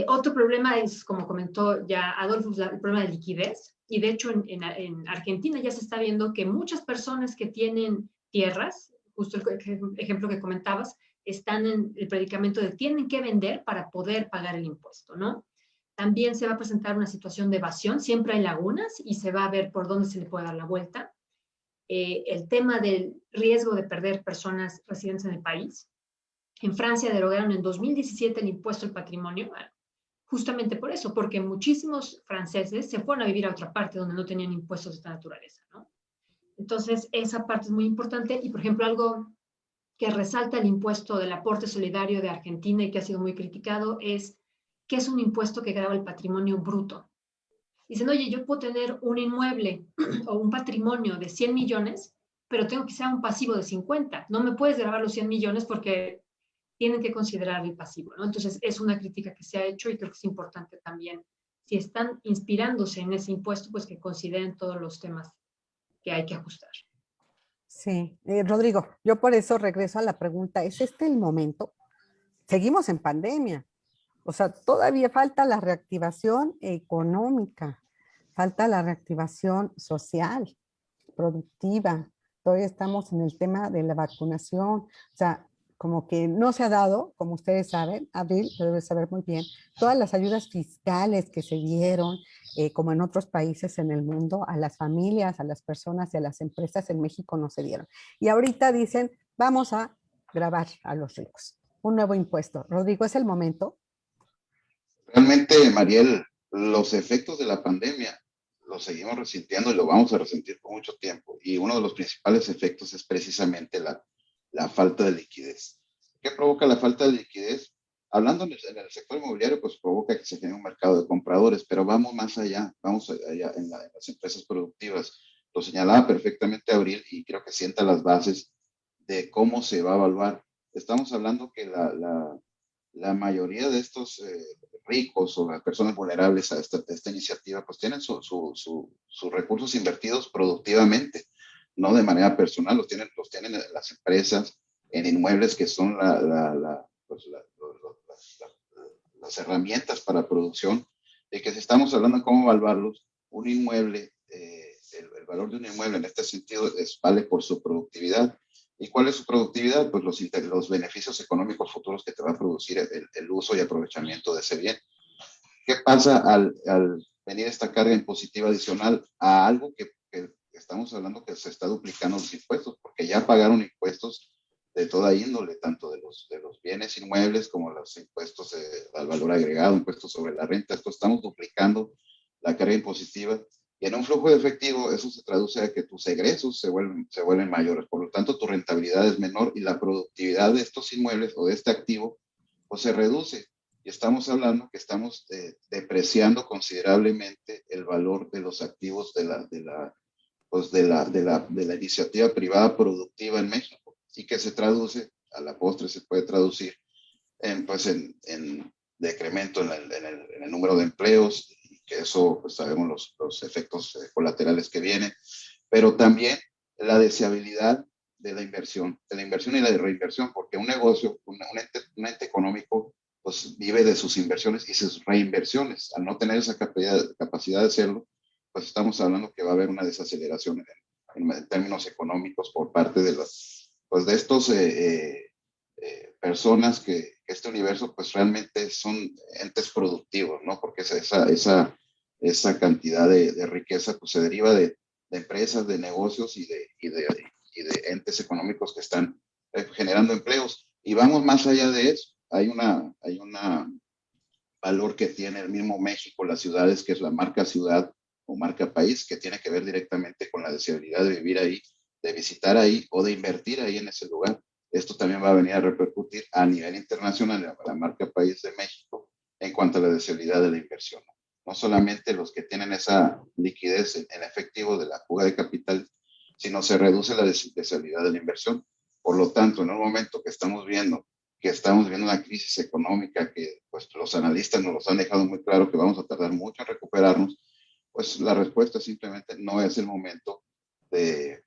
Otro problema es, como comentó ya Adolfo, el problema de liquidez. Y de hecho en Argentina ya se está viendo que muchas personas que tienen tierras, justo el ejemplo que comentabas, están en el predicamento de tienen que vender para poder pagar el impuesto, ¿no? También se va a presentar una situación de evasión, siempre hay lagunas y se va a ver por dónde se le puede dar la vuelta. El tema del riesgo de perder personas residentes en el país. En Francia derogaron en 2017 el impuesto al patrimonio, justamente por eso, porque muchísimos franceses se fueron a vivir a otra parte donde no tenían impuestos de esta naturaleza, ¿no? Entonces, esa parte es muy importante y, por ejemplo, algo que resalta el impuesto del aporte solidario de Argentina y que ha sido muy criticado es que es un impuesto que grava el patrimonio bruto. Dicen, oye, yo puedo tener un inmueble o un patrimonio de 100 millones, pero tengo que ser un pasivo de 50. No me puedes grabar los 100 millones porque tienen que considerar el pasivo, ¿no? Entonces, es una crítica que se ha hecho y creo que es importante también, si están inspirándose en ese impuesto, pues que consideren todos los temas que hay que ajustar. Sí, Rodrigo, yo por eso regreso a la pregunta, ¿es este el momento? Seguimos en pandemia, o sea, todavía falta la reactivación económica, falta la reactivación social, productiva, todavía estamos en el tema de la vacunación, o sea, como que no se ha dado, como ustedes saben, Abril, lo debe saber muy bien, todas las ayudas fiscales que se dieron, como en otros países en el mundo, a las familias, a las personas y a las empresas en México no se dieron. Y ahorita dicen, vamos a grabar a los ricos, un nuevo impuesto. Rodrigo, ¿es el momento? Realmente, Mariel, los efectos de la pandemia los seguimos resintiendo y lo vamos a resentir por mucho tiempo. Y uno de los principales efectos es precisamente la falta de liquidez. ¿Qué provoca la falta de liquidez? Hablando en el sector inmobiliario, pues provoca que se genere un mercado de compradores, pero vamos más allá, vamos allá en las empresas productivas. Lo señalaba perfectamente Abril y creo que sienta las bases de cómo se va a evaluar. Estamos hablando que la mayoría de estos ricos o las personas vulnerables a esta iniciativa, pues tienen sus recursos invertidos productivamente, no de manera personal, los tienen las empresas en inmuebles que son pues, las herramientas para producción, de que si estamos hablando de cómo evaluarlos, un inmueble, el valor de un inmueble en este sentido vale por su productividad. ¿Y cuál es su productividad? Pues los beneficios económicos futuros que te va a producir el uso y aprovechamiento de ese bien. ¿Qué pasa al venir esta carga impositiva adicional a algo que estamos hablando que se está duplicando los impuestos? Porque ya pagaron impuestos de toda índole, tanto de los bienes inmuebles como los impuestos al valor agregado, impuestos sobre la renta. Esto estamos duplicando la carga impositiva. Y en un flujo de efectivo, eso se traduce a que tus egresos se vuelven mayores. Por lo tanto, tu rentabilidad es menor y la productividad de estos inmuebles o de este activo, pues se reduce. Y estamos hablando que estamos depreciando considerablemente el valor de los activos de la iniciativa privada productiva en México. Y que se traduce, a la postre se puede traducir en decremento en el número de empleos, que eso pues sabemos los efectos colaterales que vienen, pero también la deseabilidad de la inversión y la de reinversión, porque un negocio, un ente económico, pues vive de sus inversiones y sus reinversiones. Al no tener esa capacidad de hacerlo, pues estamos hablando que va a haber una desaceleración en términos económicos por parte de estos personas que este universo pues realmente son entes productivos, ¿no? Porque esa cantidad de riqueza pues se deriva de empresas, de negocios y de entes económicos que están generando empleos. Y vamos más allá de eso. Hay una valor que tiene el mismo México, las ciudades, que es la marca ciudad o marca país, que tiene que ver directamente con la deseabilidad de vivir ahí, de visitar ahí o de invertir ahí en ese lugar. Esto también va a venir a repercutir a nivel internacional en la marca país de México en cuanto a la deseabilidad de la inversión. No solamente los que tienen esa liquidez en efectivo de la fuga de capital, sino se reduce la deseabilidad de la inversión. Por lo tanto, en un momento que estamos viendo una crisis económica que pues los analistas nos los han dejado muy claro que vamos a tardar mucho en recuperarnos, pues la respuesta simplemente no es el momento de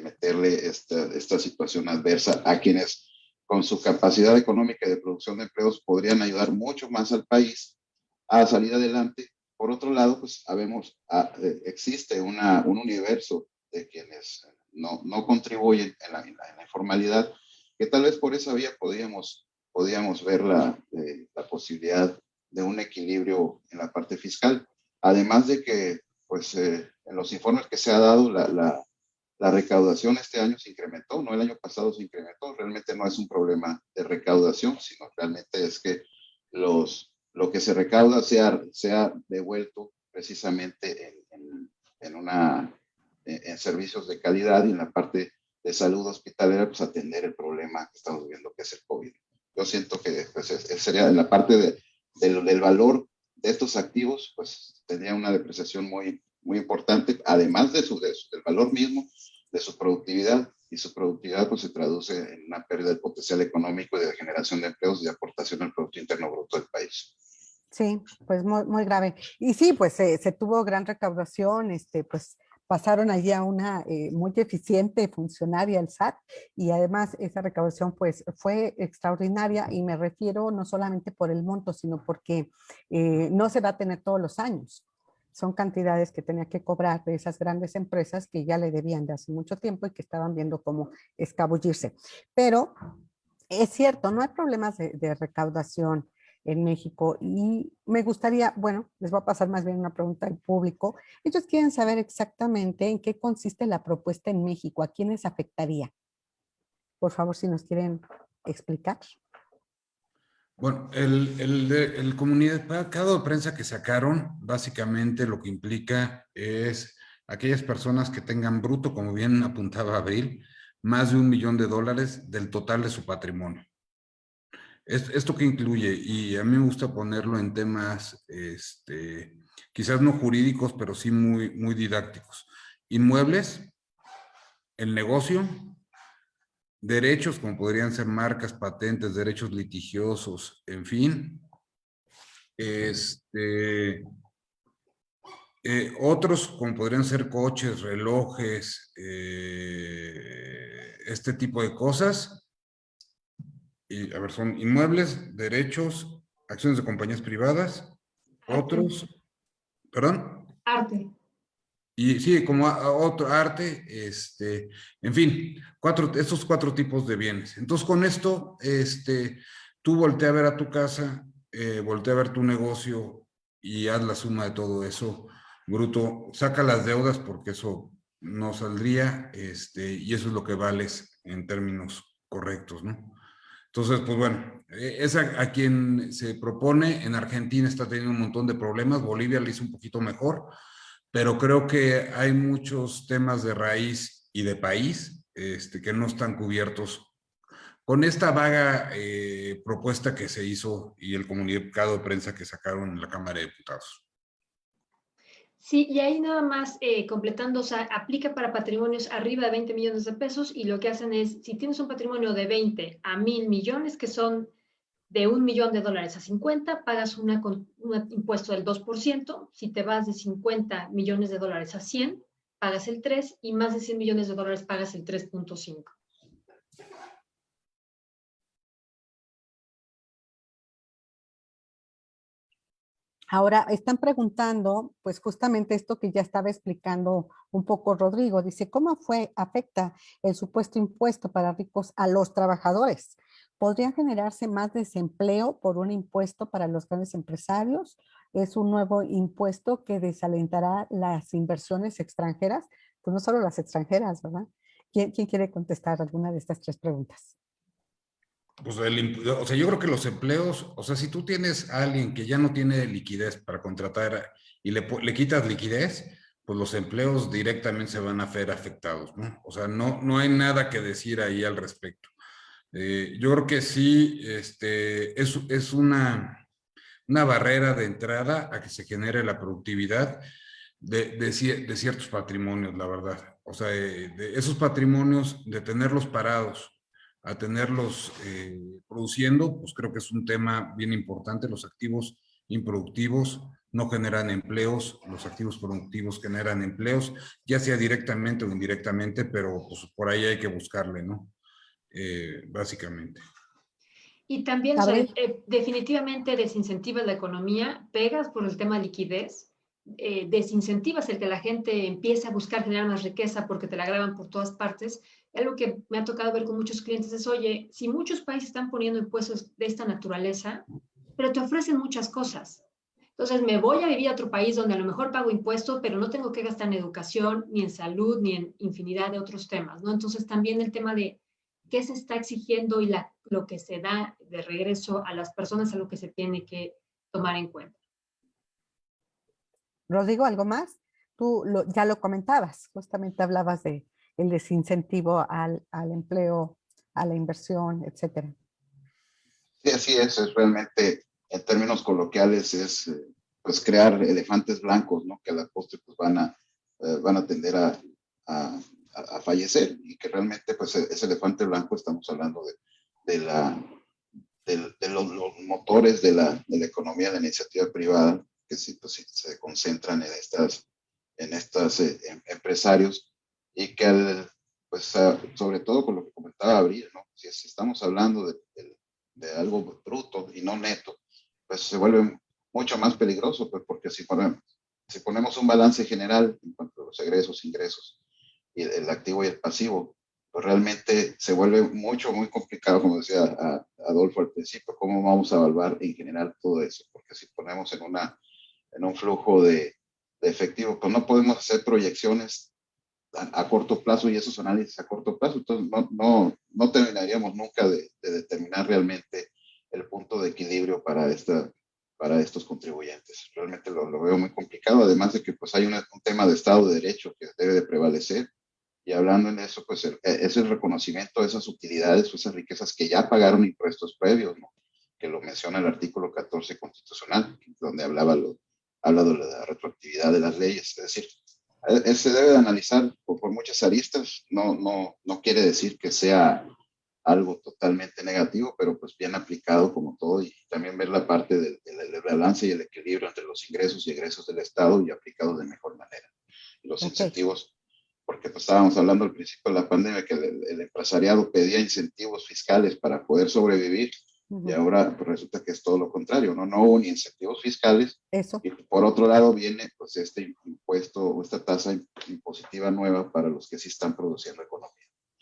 meterle esta situación adversa a quienes con su capacidad económica y de producción de empleos podrían ayudar mucho más al país a salir adelante. Por otro lado, pues existe un universo de quienes no contribuyen en la informalidad, que tal vez por esa vía podíamos ver la posibilidad de un equilibrio en la parte fiscal. Además de que, pues, en los informes que se ha dado, la recaudación este año se incrementó, no el año pasado se incrementó. Realmente no es un problema de recaudación, sino realmente es que lo que se recauda sea devuelto precisamente en servicios de calidad y en la parte de salud hospitalera, pues atender el problema que estamos viendo, que es el COVID. Yo siento que pues, sería en la parte del valor de estos activos, pues tendría una depreciación muy, muy importante, además del valor mismo, de su productividad, y su productividad pues se traduce en una pérdida del potencial económico y de generación de empleos y de aportación al Producto Interno Bruto del país. Sí, pues muy, muy grave. Y sí, pues se tuvo gran recaudación, pues pasaron allí a una muy eficiente funcionaria, el SAT, y además esa recaudación pues fue extraordinaria, y me refiero no solamente por el monto, sino porque no se va a tener todos los años. Son cantidades que tenía que cobrar de esas grandes empresas que ya le debían de hace mucho tiempo y que estaban viendo cómo escabullirse. Pero es cierto, no hay problemas de recaudación en México, y me gustaría, bueno, les voy a pasar más bien una pregunta al público. Ellos quieren saber exactamente en qué consiste la propuesta en México, a quiénes afectaría. Por favor, si nos quieren explicar. Bueno, el comunicado de prensa que sacaron, básicamente lo que implica es aquellas personas que tengan bruto, como bien apuntaba Abril, más de $1 millón del total de su patrimonio. ¿Esto qué incluye? Y a mí me gusta ponerlo en temas, quizás no jurídicos, pero sí muy, muy didácticos. Inmuebles, el negocio, derechos como podrían ser marcas, patentes, derechos litigiosos, en fin, Otros, como podrían ser coches, relojes, este tipo de cosas. Y, a ver, son inmuebles, derechos, acciones de compañías privadas, Arte. otros, perdón. Arte. Y sí, como otro arte, en fin, estos 4 tipos de bienes. Entonces, con esto, tú voltea a ver a tu casa, voltea a ver tu negocio y haz la suma de todo eso, bruto. Saca las deudas porque eso no saldría, y eso es lo que vales en términos correctos, ¿no? Entonces, pues bueno, es a quien se propone. En Argentina está teniendo un montón de problemas, Bolivia le hizo un poquito mejor, pero creo que hay muchos temas de raíz y de país que no están cubiertos con esta vaga propuesta que se hizo y el comunicado de prensa que sacaron en la Cámara de Diputados. Sí, y ahí nada más completando, o sea, aplica para patrimonios arriba de 20 millones de pesos y lo que hacen es, si tienes un patrimonio de 20 a 1,000 millones, que son de $1 millón a 50, pagas un impuesto del 2%. Si te vas de 50 millones de dólares a 100, pagas el 3%, y más de 100 millones de dólares pagas el 3.5%. Ahora, están preguntando, pues justamente esto que ya estaba explicando un poco Rodrigo, dice, ¿cómo afecta el supuesto impuesto para ricos a los trabajadores? ¿Podría generarse más desempleo por un impuesto para los grandes empresarios? ¿Es un nuevo impuesto que desalentará las inversiones extranjeras? Pues no solo las extranjeras, ¿verdad? ¿Quién quiere contestar alguna de estas 3 preguntas? Pues o sea, yo creo que los empleos, o sea, si tú tienes a alguien que ya no tiene liquidez para contratar y le quitas liquidez, pues los empleos directamente se van a ver afectados, ¿no? O sea, no hay nada que decir ahí al respecto. Yo creo que sí, es una barrera de entrada a que se genere la productividad de ciertos patrimonios, la verdad. O sea, de esos patrimonios, de tenerlos parados a tenerlos produciendo, pues creo que es un tema bien importante. Los activos improductivos no generan empleos, los activos productivos generan empleos, ya sea directamente o indirectamente, pero pues por ahí hay que buscarle, ¿no? Básicamente. Y también, o sea, Gabriel. definitivamente desincentivas la economía, pegas por el tema de liquidez, desincentivas el que la gente empiece a buscar generar más riqueza porque te la graban por todas partes. Algo que me ha tocado ver con muchos clientes es, oye, si muchos países están poniendo impuestos de esta naturaleza, pero te ofrecen muchas cosas. Entonces me voy a vivir a otro país donde a lo mejor pago impuestos, pero no tengo que gastar en educación, ni en salud, ni en infinidad de otros temas, ¿no? Entonces también el tema de qué se está exigiendo y lo que se da de regreso a las personas, a lo que se tiene que tomar en cuenta. Rodrigo, ¿algo más? Tú ya lo comentabas, justamente hablabas de el desincentivo al empleo, a la inversión, etcétera. Sí, así es realmente, en términos coloquiales, es pues crear elefantes blancos, ¿no? Que a la postre pues van a tender a fallecer, y que realmente pues ese elefante blanco estamos hablando de los motores de la economía de la iniciativa privada, que sí, pues, sí, se concentran en estas empresarios, y que pues sobre todo con lo que comentaba Abril, ¿no? Si estamos hablando de algo bruto y no neto, pues se vuelve mucho más peligroso, pues, porque si ponemos un balance general en cuanto a los egresos, ingresos, y el activo y el pasivo, pues realmente se vuelve muy complicado, como decía Adolfo al principio, cómo vamos a evaluar en general todo eso, porque si ponemos en un flujo de efectivo, pues no podemos hacer proyecciones a corto plazo y esos análisis a corto plazo, entonces no terminaríamos nunca de determinar realmente el punto de equilibrio para estos contribuyentes. Realmente lo veo muy complicado, además de que pues hay un tema de Estado de Derecho que debe de prevalecer, y hablando en eso, pues es el reconocimiento de esas utilidades o esas riquezas que ya pagaron impuestos previos, ¿no? Que lo menciona el artículo 14 constitucional, donde habla de la retroactividad de las leyes. Es decir, se debe de analizar por muchas aristas, no quiere decir que sea algo totalmente negativo, pero pues bien aplicado como todo, y también ver la parte del balance y el equilibrio entre los ingresos y egresos del Estado y aplicados de mejor manera. Y los Ok. incentivos, porque pues, estábamos hablando al principio de la pandemia que el empresariado pedía incentivos fiscales para poder sobrevivir, y ahora pues, resulta que es todo lo contrario, ¿no? No hubo ni incentivos fiscales, Eso. y por otro lado viene pues este impuesto o esta tasa impositiva nueva para los que sí están produciendo economía.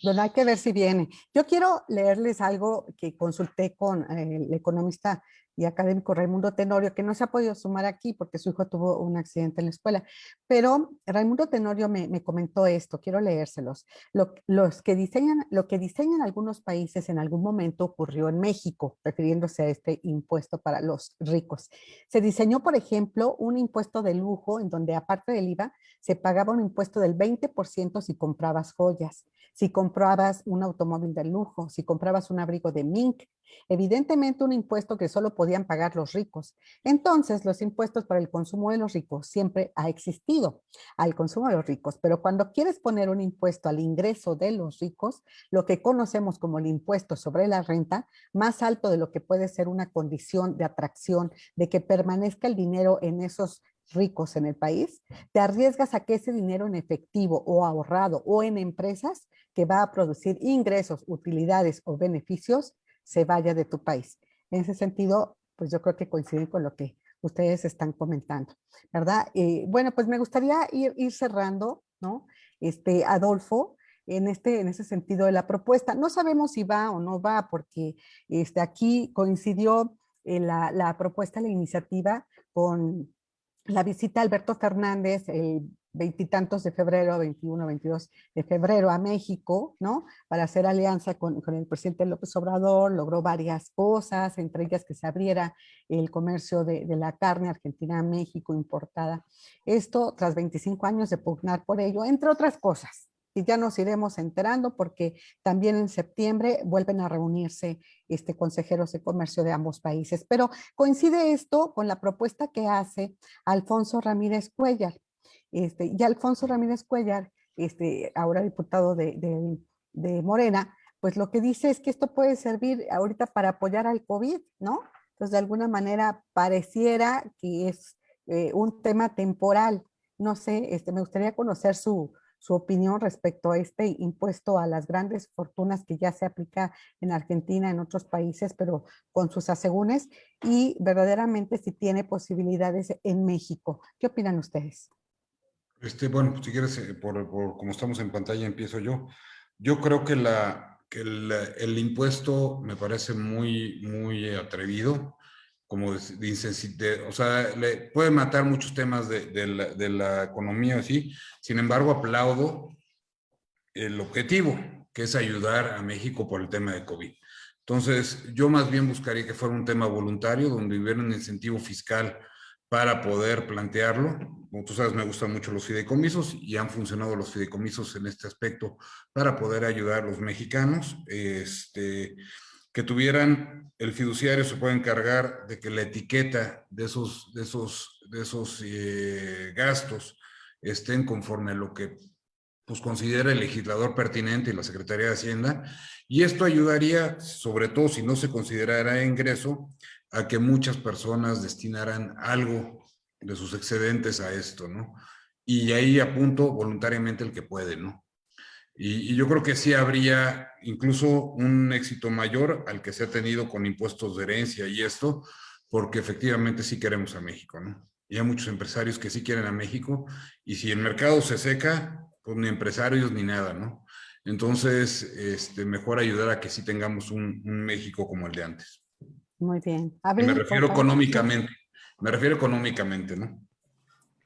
Bueno, hay que ver si viene. Yo quiero leerles algo que consulté con el economista y académico Raimundo Tenorio, que no se ha podido sumar aquí porque su hijo tuvo un accidente en la escuela. Pero Raimundo Tenorio me comentó esto, quiero leérselos. Lo que diseñan algunos países en algún momento ocurrió en México, refiriéndose a este impuesto para los ricos. Se diseñó, por ejemplo, un impuesto de lujo en donde aparte del IVA se pagaba un impuesto del 20% si comprabas joyas, si comprabas un automóvil de lujo, si comprabas un abrigo de mink. Evidentemente un impuesto que solo podían pagar los ricos. Entonces los impuestos para el consumo de los ricos siempre ha existido, al consumo de los ricos, pero cuando quieres poner un impuesto al ingreso de los ricos, lo que conocemos como el impuesto sobre la renta, más alto de lo que puede ser una condición de atracción, de que permanezca el dinero en esos ricos en el país, te arriesgas a que ese dinero en efectivo o ahorrado o en empresas que va a producir ingresos, utilidades o beneficios, se vaya de tu país. En ese sentido, pues yo creo que coinciden con lo que ustedes están comentando, ¿verdad? Bueno, pues me gustaría ir cerrando, ¿no? Adolfo, en ese sentido de la propuesta. No sabemos si va o no va, porque aquí coincidió la propuesta, la iniciativa con la visita a Alberto Fernández el veintitantos de febrero, 21, 22 de febrero a México, ¿no? Para hacer alianza con el presidente López Obrador, logró varias cosas, entre ellas que se abriera el comercio de la carne argentina a México importada. Esto tras 25 años de pugnar por ello, entre otras cosas. Y ya nos iremos enterando porque también en septiembre vuelven a reunirse consejeros de comercio de ambos países. Pero coincide esto con la propuesta que hace Alfonso Ramírez Cuellar. Y Alfonso Ramírez Cuellar, ahora diputado de Morena, pues lo que dice es que esto puede servir ahorita para apoyar al COVID, ¿no? Entonces, de alguna manera pareciera que es un tema temporal. No sé, me gustaría conocer su opinión respecto a este impuesto a las grandes fortunas que ya se aplica en Argentina, en otros países, pero con sus asegúnes, y verdaderamente si tiene posibilidades en México. ¿Qué opinan ustedes? Bueno, pues si quieres, como estamos en pantalla, empiezo yo. Yo creo que el impuesto me parece muy, muy atrevido, como o sea, le puede matar muchos temas de la economía, sí. Sin embargo, aplaudo el objetivo, que es ayudar a México por el tema de COVID. Entonces, yo más bien buscaría que fuera un tema voluntario, donde hubiera un incentivo fiscal para poder plantearlo. Como tú sabes, me gustan mucho los fideicomisos y han funcionado los fideicomisos en este aspecto para poder ayudar a los mexicanos. Que tuvieran, el fiduciario se puede encargar de que la etiqueta de esos gastos estén conforme a lo que pues considera el legislador pertinente y la Secretaría de Hacienda, y esto ayudaría, sobre todo si no se considerara ingreso, a que muchas personas destinaran algo de sus excedentes a esto, ¿no? Y ahí apunto voluntariamente el que puede, ¿no? Y yo creo que sí habría incluso un éxito mayor al que se ha tenido con impuestos de herencia y esto, porque efectivamente sí queremos a México, ¿no? Y hay muchos empresarios que sí quieren a México, y si el mercado se seca, pues ni empresarios ni nada, ¿no? Entonces, mejor ayudar a que sí tengamos un México como el de antes. Muy bien. Y Abril, por favor. me refiero económicamente, ¿no?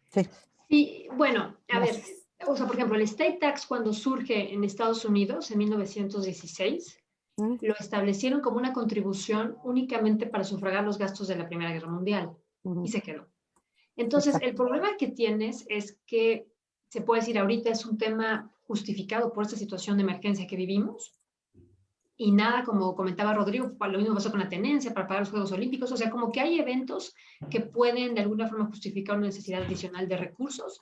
Sí, Sí, bueno, a ver, gracias. o sea, por ejemplo, el estate tax cuando surge en Estados Unidos en 1916, Mm, lo establecieron como una contribución únicamente para sufragar los gastos de la Primera Guerra Mundial y ujú, se quedó. Entonces, el exacto. problema que tienes es que se puede decir ahorita es un tema justificado por esta situación de emergencia que vivimos y nada, como comentaba Rodrigo, lo mismo pasó con la tenencia para pagar los Juegos Olímpicos, o sea, como que hay eventos que pueden de alguna forma justificar una necesidad adicional de recursos,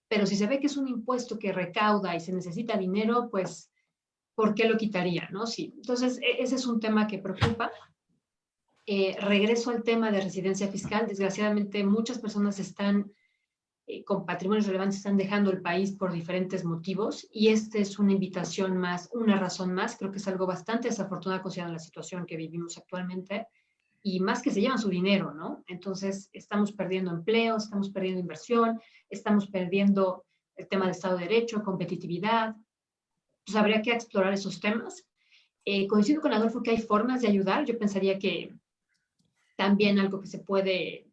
pero si se ve que es un impuesto que recauda y se necesita dinero, pues ¿por qué lo quitaría? ¿No? Sí. Entonces, ese es un tema que preocupa. Regreso al tema de residencia fiscal. Desgraciadamente, muchas personas están con patrimonios relevantes, están dejando el país por diferentes motivos, y esta es una invitación más, una razón más. Creo que es algo bastante desafortunado considerando la situación que vivimos actualmente, y más que se llevan su dinero, ¿no? Entonces, estamos perdiendo empleo, estamos perdiendo inversión, estamos perdiendo el tema de Estado de Derecho, competitividad. Entonces, habría que explorar esos temas. Coincido con Adolfo que hay formas de ayudar. Yo pensaría que también algo que se puede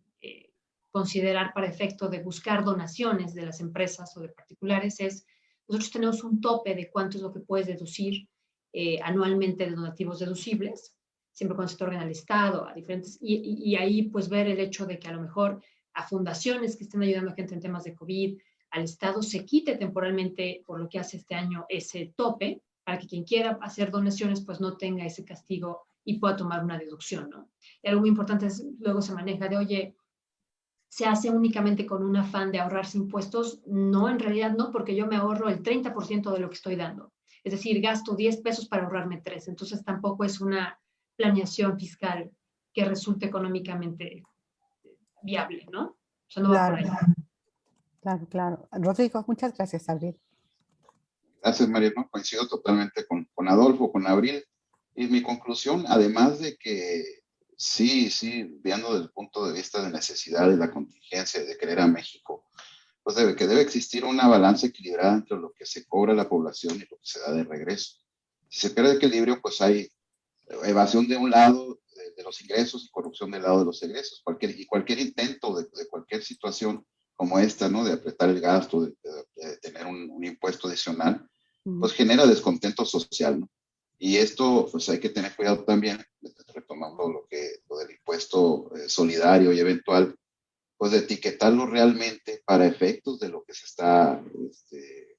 considerar para efecto de buscar donaciones de las empresas o de particulares es, nosotros tenemos un tope de cuánto es lo que puedes deducir anualmente de donativos deducibles, siempre cuando se otorgan al Estado, a diferentes, y ahí pues ver el hecho de que a lo mejor a fundaciones que estén ayudando a gente en temas de COVID, al Estado se quite temporalmente por lo que hace este año ese tope, para que quien quiera hacer donaciones pues no tenga ese castigo y pueda tomar una deducción, ¿no? Y algo muy importante es, luego se maneja de, oye, ¿se hace únicamente con un afán de ahorrarse impuestos? No, en realidad no, porque yo me ahorro el 30% de lo que estoy dando. Es decir, gasto 10 pesos para ahorrarme 3. Entonces tampoco es una planeación fiscal que resulte económicamente viable, ¿no? O sea, no va por Claro, ahí. claro, claro. Rodrigo, muchas gracias, Abril. Gracias, María, ¿no? Coincido totalmente con Adolfo, con Abril. Y mi conclusión, además de que sí, viendo desde el punto de vista de necesidad de la contingencia de querer a México, pues debe existir una balanza equilibrada entre lo que se cobra a la población y lo que se da de regreso. Si se pierde equilibrio, pues hay evasión de un lado de los ingresos y corrupción del lado de los egresos. Cualquier intento de cualquier situación como esta, ¿no? De apretar el gasto, de tener un impuesto adicional, pues genera descontento social, ¿no? Y esto, pues hay que tener cuidado también, retomando lo del impuesto solidario y eventual, pues de etiquetarlo realmente para efectos de lo que se está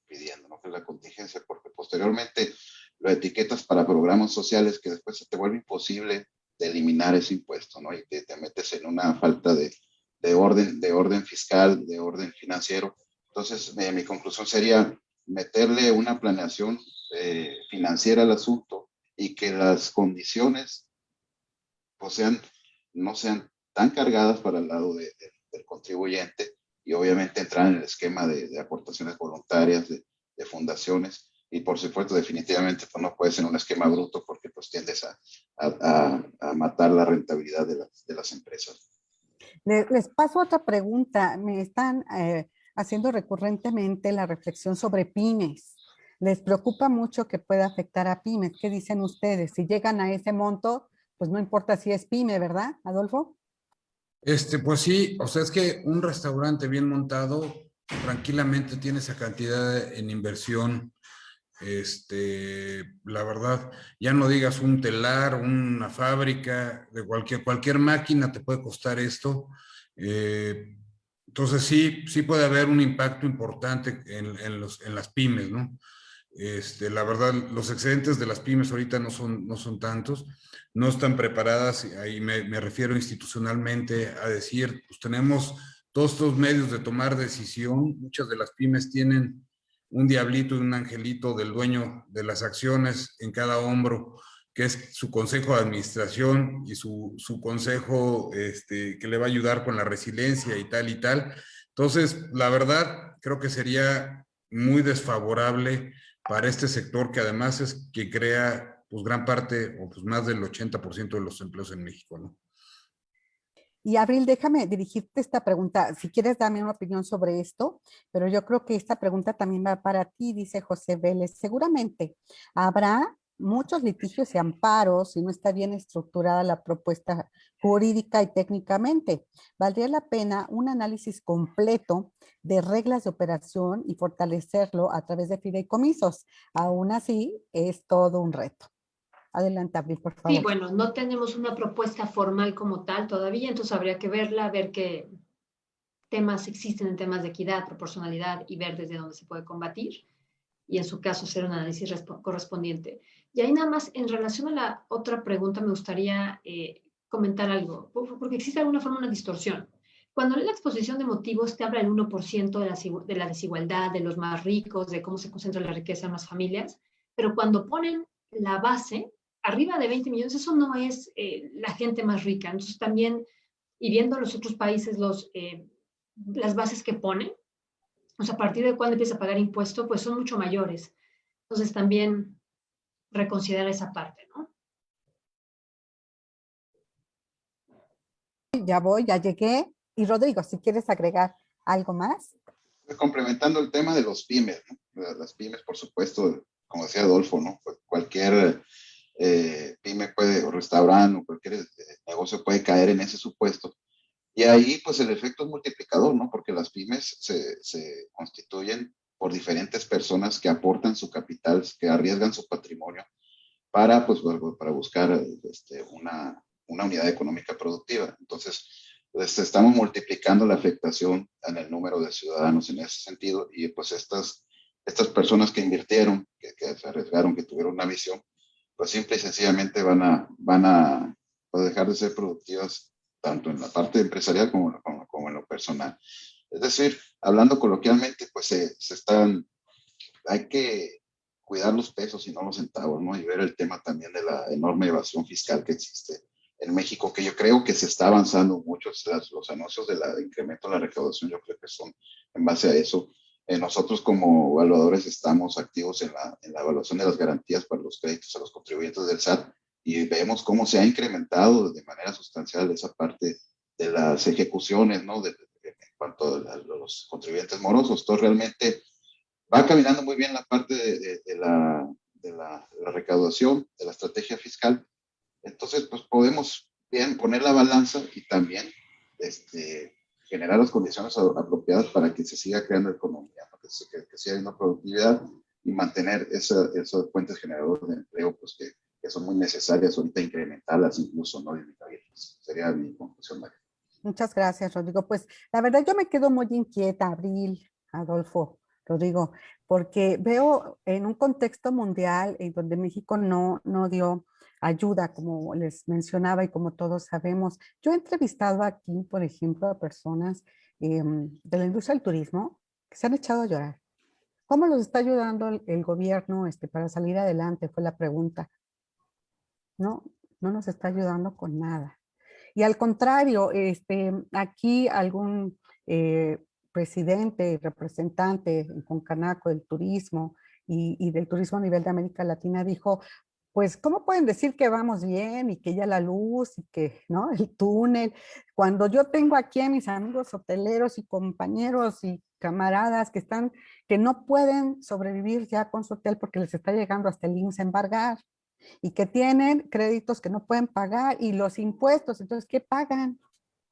pidiendo, ¿no? Que es la contingencia, porque posteriormente lo etiquetas para programas sociales que después se te vuelve imposible de eliminar ese impuesto, ¿no? Y te metes en una falta de orden fiscal, de orden financiero. Entonces, mi conclusión sería meterle una planeación financiera al asunto y que las condiciones pues no sean tan cargadas para el lado del contribuyente, y obviamente entrar en el esquema de aportaciones voluntarias, de fundaciones, y por supuesto definitivamente pues no puede ser un esquema bruto porque pues tiendes a matar la rentabilidad de las empresas. Les paso otra pregunta. Me están haciendo recurrentemente la reflexión sobre pymes. ¿Les preocupa mucho que pueda afectar a pymes? ¿Qué dicen ustedes? Si llegan a ese monto, pues no importa si es pyme, ¿verdad, Adolfo? Pues sí, o sea, es que un restaurante bien montado tranquilamente tiene esa cantidad en inversión. La verdad, ya no digas un telar, una fábrica, de cualquier máquina te puede costar esto. Entonces sí puede haber un impacto importante en las pymes, ¿no? La verdad, los excedentes de las pymes ahorita no son tantos, no están preparadas, ahí me refiero institucionalmente a decir, pues tenemos todos estos medios de tomar decisión, muchas de las pymes tienen un diablito y un angelito del dueño de las acciones en cada hombro, que es su consejo de administración y su consejo que le va a ayudar con la resiliencia y tal y tal. Entonces, la verdad, creo que sería muy desfavorable para este sector, que además es que crea pues gran parte o pues más del 80% de los empleos en México, ¿no? Y Abril, déjame dirigirte esta pregunta. Si quieres, dame una opinión sobre esto, pero yo creo que esta pregunta también va para ti, dice José Vélez. Seguramente habrá muchos litigios y amparos si no está bien estructurada la propuesta jurídica y técnicamente. Valdría la pena un análisis completo de reglas de operación y fortalecerlo a través de fideicomisos. Aún así, es todo un reto. Adelante, Abril, por Sí, favor. bueno, no tenemos una propuesta formal como tal todavía, entonces habría que verla, ver qué temas existen en temas de equidad, proporcionalidad y ver desde dónde se puede combatir, y en su caso hacer un análisis correspondiente. Y ahí nada más, en relación a la otra pregunta, me gustaría comentar algo, porque existe de alguna forma una distorsión. Cuando lees la exposición de motivos, te habla del 1% de la desigualdad, de los más ricos, de cómo se concentra la riqueza en las familias, pero cuando ponen la base, arriba de 20 millones, eso no es la gente más rica. Entonces también, y viendo los otros países, las bases que ponen, o sea, a partir de cuándo empieza a pagar impuesto, pues son mucho mayores. Entonces también reconsiderar esa parte, ¿no? Ya voy, ya llegué. Y Rodrigo, si quieres agregar algo más. Complementando el tema de los pymes, ¿no? Las pymes, por supuesto, como decía Adolfo, ¿no? Cualquier pyme puede, o restaurante, o cualquier negocio puede caer en ese supuesto. Y ahí, pues el efecto es multiplicador, ¿no? Porque las pymes se constituyen por diferentes personas que aportan su capital, que arriesgan su patrimonio para, pues, para buscar una unidad económica productiva. Entonces, pues, estamos multiplicando la afectación en el número de ciudadanos en ese sentido y pues estas personas que invirtieron, que se arriesgaron, que tuvieron una visión, pues simple y sencillamente van a pues, dejar de ser productivas tanto en la parte empresarial como en lo personal. Es decir, hablando coloquialmente, pues hay que cuidar los pesos y no los centavos, ¿no? Y ver el tema también de la enorme evasión fiscal que existe en México, que yo creo que se está avanzando mucho. Los anuncios de incremento de la recaudación, yo creo que son en base a eso. Nosotros como evaluadores estamos activos en la evaluación de las garantías para los créditos a los contribuyentes del SAT y vemos cómo se ha incrementado de manera sustancial esa parte de las ejecuciones, ¿no? En cuanto a los contribuyentes morosos. Entonces, realmente va caminando muy bien la parte de la recaudación, de la estrategia fiscal. Entonces, pues podemos bien poner la balanza y también generar las condiciones apropiadas para que se siga creando economía, ¿no? Que siga habiendo productividad y mantener esas fuentes generadoras de empleo, pues que son muy necesarias ahorita, incrementarlas incluso, ¿no? Disminuirlas. Sería mi conclusión, María. Muchas gracias, Rodrigo. Pues la verdad yo me quedo muy inquieta, Abril, Adolfo, Rodrigo, porque veo en un contexto mundial en donde México no dio ayuda, como les mencionaba y como todos sabemos. Yo he entrevistado aquí, por ejemplo, a personas de la industria del turismo que se han echado a llorar. ¿Cómo los está ayudando el gobierno para salir adelante? Fue la pregunta. No, no nos está ayudando con nada. Y al contrario, aquí algún presidente, representante en Concanaco del turismo y del turismo a nivel de América Latina dijo, pues, ¿cómo pueden decir que vamos bien y que ya la luz y que, ¿no? El túnel, cuando yo tengo aquí a mis amigos hoteleros y compañeros y camaradas que no pueden sobrevivir ya con su hotel porque les está llegando hasta el IMSS a embargar y que tienen créditos que no pueden pagar y los impuestos, entonces, ¿qué pagan?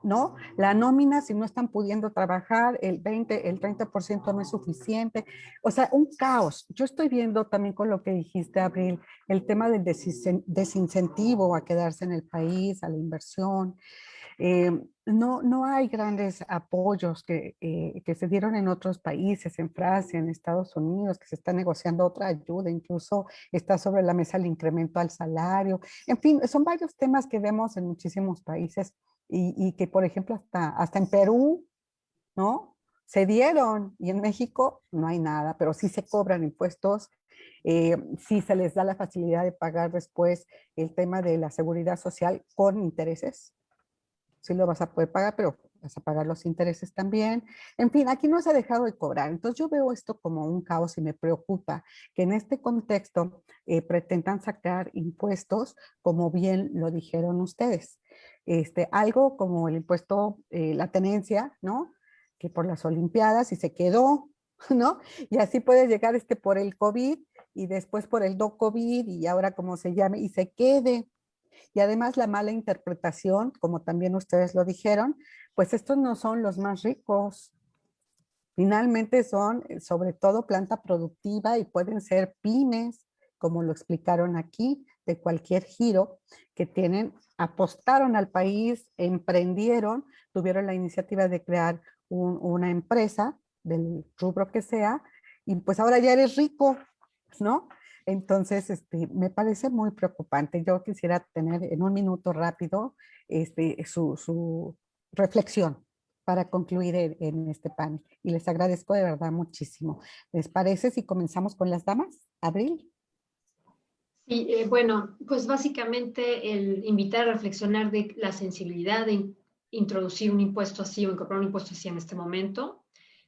¿No? La nómina, si no están pudiendo trabajar, el 20, el 30% no es suficiente. O sea, un caos. Yo estoy viendo también con lo que dijiste, Abril, el tema del desincentivo a quedarse en el país, a la inversión. No hay grandes apoyos que se dieron en otros países, en Francia, en Estados Unidos, que se está negociando otra ayuda, incluso está sobre la mesa el incremento al salario. En fin, son varios temas que vemos en muchísimos países y que, por ejemplo, hasta en Perú, ¿no? Se dieron y en México no hay nada, pero sí se cobran impuestos, sí se les da la facilidad de pagar después el tema de la seguridad social con intereses. Sí lo vas a poder pagar, pero vas a pagar los intereses también. En fin, aquí no se ha dejado de cobrar. Entonces yo veo esto como un caos y me preocupa que en este contexto pretendan sacar impuestos, como bien lo dijeron ustedes. Algo como el impuesto, la tenencia, ¿no? Que por las Olimpiadas y se quedó, ¿no? Y así puede llegar por el COVID y después por el no COVID y ahora como se llame y se quede. Y además la mala interpretación, como también ustedes lo dijeron, pues estos no son los más ricos. Finalmente son sobre todo planta productiva y pueden ser pymes, como lo explicaron aquí, de cualquier giro que apostaron al país, emprendieron, tuvieron la iniciativa de crear una empresa del rubro que sea, y pues ahora ya eres rico, ¿no? Entonces, me parece muy preocupante. Yo quisiera tener en un minuto rápido su reflexión para concluir en este panel. Y les agradezco de verdad muchísimo. ¿Les parece si comenzamos con las damas? Abril. Sí, bueno, pues básicamente el invitar a reflexionar de la sensibilidad de introducir un impuesto así o incorporar un impuesto así en este momento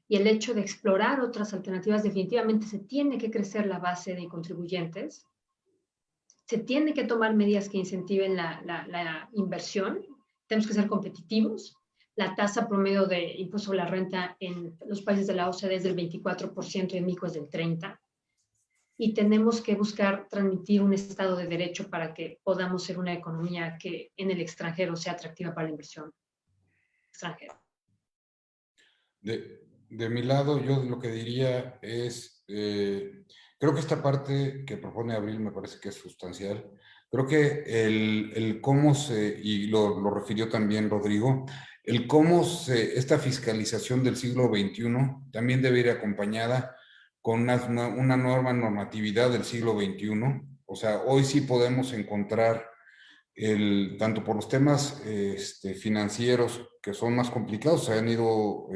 y el hecho de explorar otras alternativas. Definitivamente se tiene que crecer la base de contribuyentes, se tiene que tomar medidas que incentiven la inversión, tenemos que ser competitivos. La tasa promedio de impuesto sobre la renta en los países de la OCDE es del 24% y en México es del 30%. Y tenemos que buscar transmitir un Estado de Derecho para que podamos ser una economía que en el extranjero sea atractiva para la inversión extranjera. De mi lado, yo lo que diría es, creo que esta parte que propone Abril me parece que es sustancial. Creo que el cómo se, y lo refirió también Rodrigo, el cómo esta fiscalización del siglo XXI también debe ir acompañada con una nueva normatividad del siglo XXI. O sea, hoy sí podemos encontrar tanto por los temas financieros que son más complicados, se han ido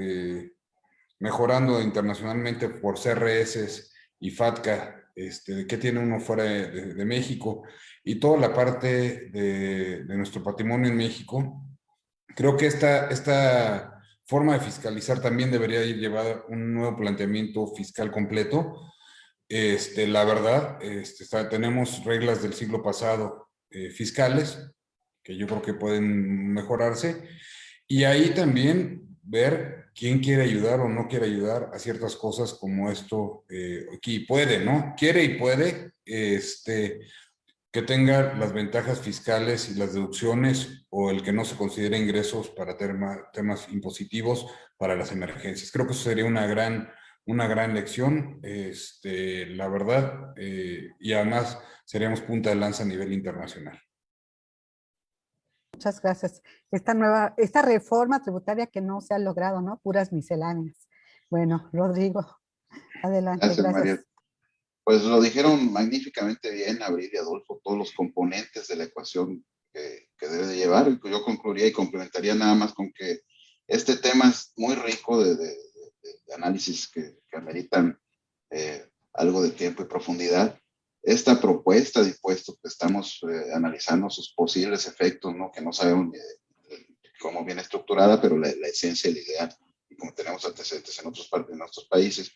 mejorando internacionalmente por CRS y FATCA, que tiene uno fuera de México, y toda la parte de nuestro patrimonio en México. Creo que esta forma de fiscalizar también debería llevar un nuevo planteamiento fiscal completo. La verdad, tenemos reglas del siglo pasado fiscales que yo creo que pueden mejorarse, y ahí también ver quién quiere ayudar o no quiere ayudar a ciertas cosas como esto, que puede, ¿no? Quiere y puede, que tenga las ventajas fiscales y las deducciones o el que no se considere ingresos para temas impositivos para las emergencias. Creo que eso sería una gran lección, la verdad, y además seríamos punta de lanza a nivel internacional. Muchas gracias. Esta reforma tributaria que no se ha logrado, ¿no? Puras misceláneas. Bueno, Rodrigo, adelante, Gracias, María. gracias. Pues lo dijeron magníficamente bien Abril y Adolfo, todos los componentes de la ecuación que debe de llevar. Yo concluiría y complementaría nada más con que este tema es muy rico de análisis que ameritan algo de tiempo y profundidad. Esta propuesta de impuestos que estamos analizando sus posibles efectos, ¿no? Que no sabemos cómo viene estructurada, pero la esencia y la idea, y como tenemos antecedentes en otras partes de nuestros países.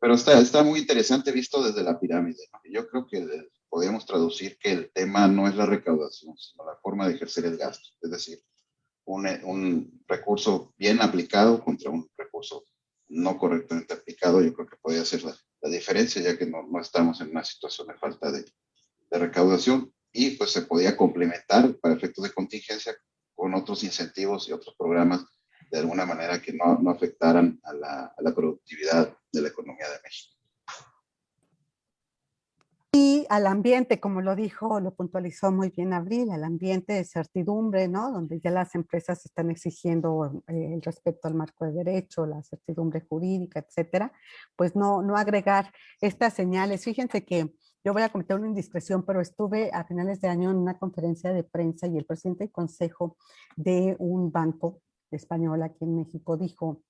Pero está muy interesante visto desde la pirámide, ¿no? Yo creo que podríamos traducir que el tema no es la recaudación, sino la forma de ejercer el gasto. Es decir, un recurso bien aplicado contra un recurso no correctamente aplicado, yo creo que podría ser la diferencia, ya que no estamos en una situación de falta de recaudación, y pues se podía complementar para efectos de contingencia con otros incentivos y otros programas de alguna manera que no afectaran a la productividad de la economía de México. Y al ambiente, como lo dijo, lo puntualizó muy bien Abril, al ambiente de certidumbre, ¿no? Donde ya las empresas están exigiendo el respeto al marco de derecho, la certidumbre jurídica, etcétera, pues no agregar estas señales. Fíjense que yo voy a cometer una indiscreción, pero estuve a finales de año en una conferencia de prensa y el presidente del consejo de un banco español aquí en México dijo: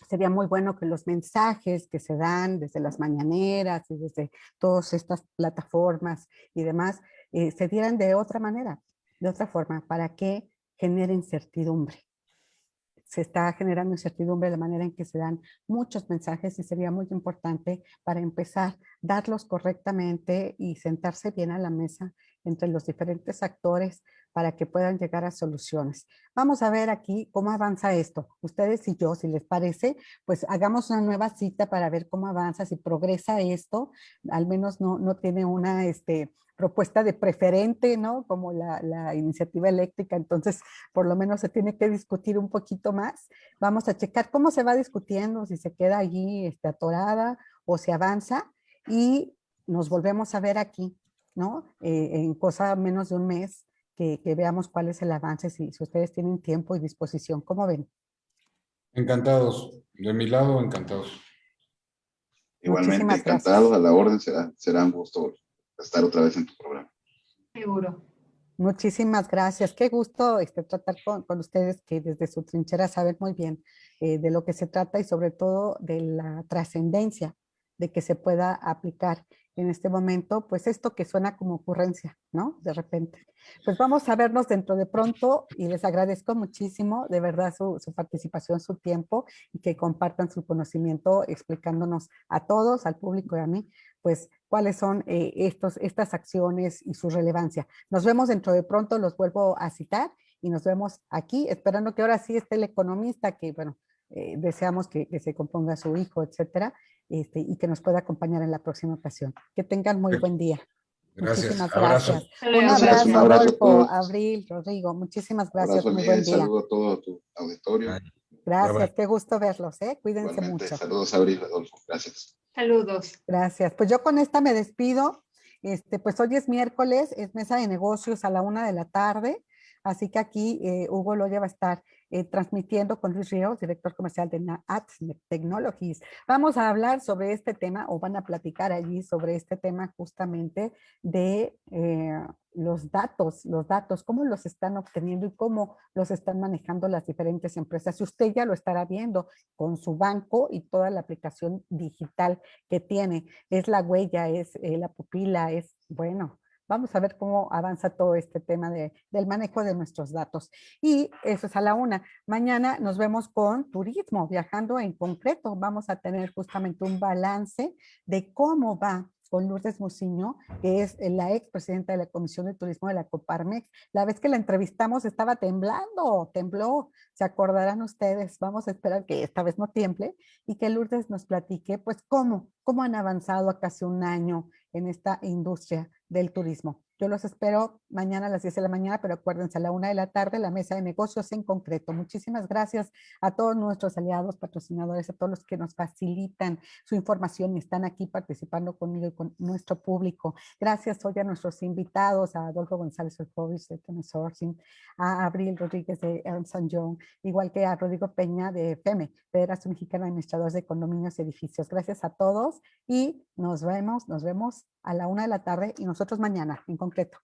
sería muy bueno que los mensajes que se dan desde las mañaneras y desde todas estas plataformas y demás se dieran de otra manera, de otra forma, para que generen certidumbre. Se está generando incertidumbre de la manera en que se dan muchos mensajes y sería muy importante para empezar darlos correctamente y sentarse bien a la mesa entre los diferentes actores para que puedan llegar a soluciones. Vamos a ver aquí cómo avanza esto. Ustedes y yo, si les parece, pues hagamos una nueva cita para ver cómo avanza, si progresa esto, al menos no tiene una propuesta de preferente, ¿no? Como la iniciativa eléctrica, entonces por lo menos se tiene que discutir un poquito más. Vamos a checar cómo se va discutiendo, si se queda allí atorada o se avanza, y nos volvemos a ver aquí, ¿no? En cosa menos de un mes, que veamos cuál es el avance, si ustedes tienen tiempo y disposición. ¿Cómo ven? Encantados. De mi lado, encantados. Igualmente, Muchísimas encantado, gracias. a la orden, será un gusto estar otra vez en tu programa. Seguro. Muchísimas gracias. Qué gusto tratar con ustedes que desde su trinchera saben muy bien de lo que se trata y sobre todo de la trascendencia de que se pueda aplicar en este momento, pues esto que suena como ocurrencia, ¿no? De repente. Pues vamos a vernos dentro de pronto y les agradezco muchísimo, de verdad, su participación, su tiempo y que compartan su conocimiento explicándonos a todos, al público y a mí, pues cuáles son estas acciones y su relevancia. Nos vemos dentro de pronto, los vuelvo a citar y nos vemos aquí, esperando que ahora sí esté el economista, que bueno, deseamos que se componga su hijo, etcétera, y que nos pueda acompañar en la próxima ocasión. Que tengan muy buen día. Gracias. Muchísimas Abrazo. gracias. Hasta Un luego. Gracias, un abrazo, abrazo a Adolfo, todos. Abril, Rodrigo. Muchísimas Un abrazo, gracias. Muy buen Miguel, día. saludo a todo tu auditorio. Bye. Gracias. Bye, bye. Qué gusto verlos, ¿eh? Cuídense Igualmente, mucho. saludos a Abril, Adolfo. Gracias. Saludos. Gracias. Pues yo con esta me despido. Pues hoy es miércoles, es mesa de negocios a la 1 de la tarde. Así que aquí Hugo Loya va a estar transmitiendo con Luis Ríos, director comercial de NAAT Technologies. Vamos a hablar sobre este tema, o van a platicar allí sobre este tema justamente de los datos, cómo los están obteniendo y cómo los están manejando las diferentes empresas. Y usted ya lo estará viendo con su banco y toda la aplicación digital que tiene. Es la huella, es la pupila, es, bueno, vamos a ver cómo avanza todo este tema del manejo de nuestros datos. Y eso es a la 1. Mañana nos vemos con turismo, viajando en concreto. Vamos a tener justamente un balance de cómo va con Lourdes Muciño, que es la expresidenta de la Comisión de Turismo de la Coparmex. La vez que la entrevistamos estaba temblando, tembló. Se acordarán ustedes. Vamos a esperar que esta vez no tiemble y que Lourdes nos platique, pues, cómo han avanzado a casi un año en esta industria del turismo. Yo los espero mañana a las 10 de la mañana, pero acuérdense, a la 1 de la tarde, la mesa de negocios en concreto. Muchísimas gracias a todos nuestros aliados, patrocinadores, a todos los que nos facilitan su información y están aquí participando conmigo y con nuestro público. Gracias hoy a nuestros invitados, a Adolfo González Orcovis de Temes Sourcing, a Abril Rodríguez de Ernst & Young, igual que a Rodrigo Peña de FEME, Federación Mexicana de Administradores de Condominios y Edificios. Gracias a todos y nos vemos a la 1 de la tarde y nosotros mañana en concreto.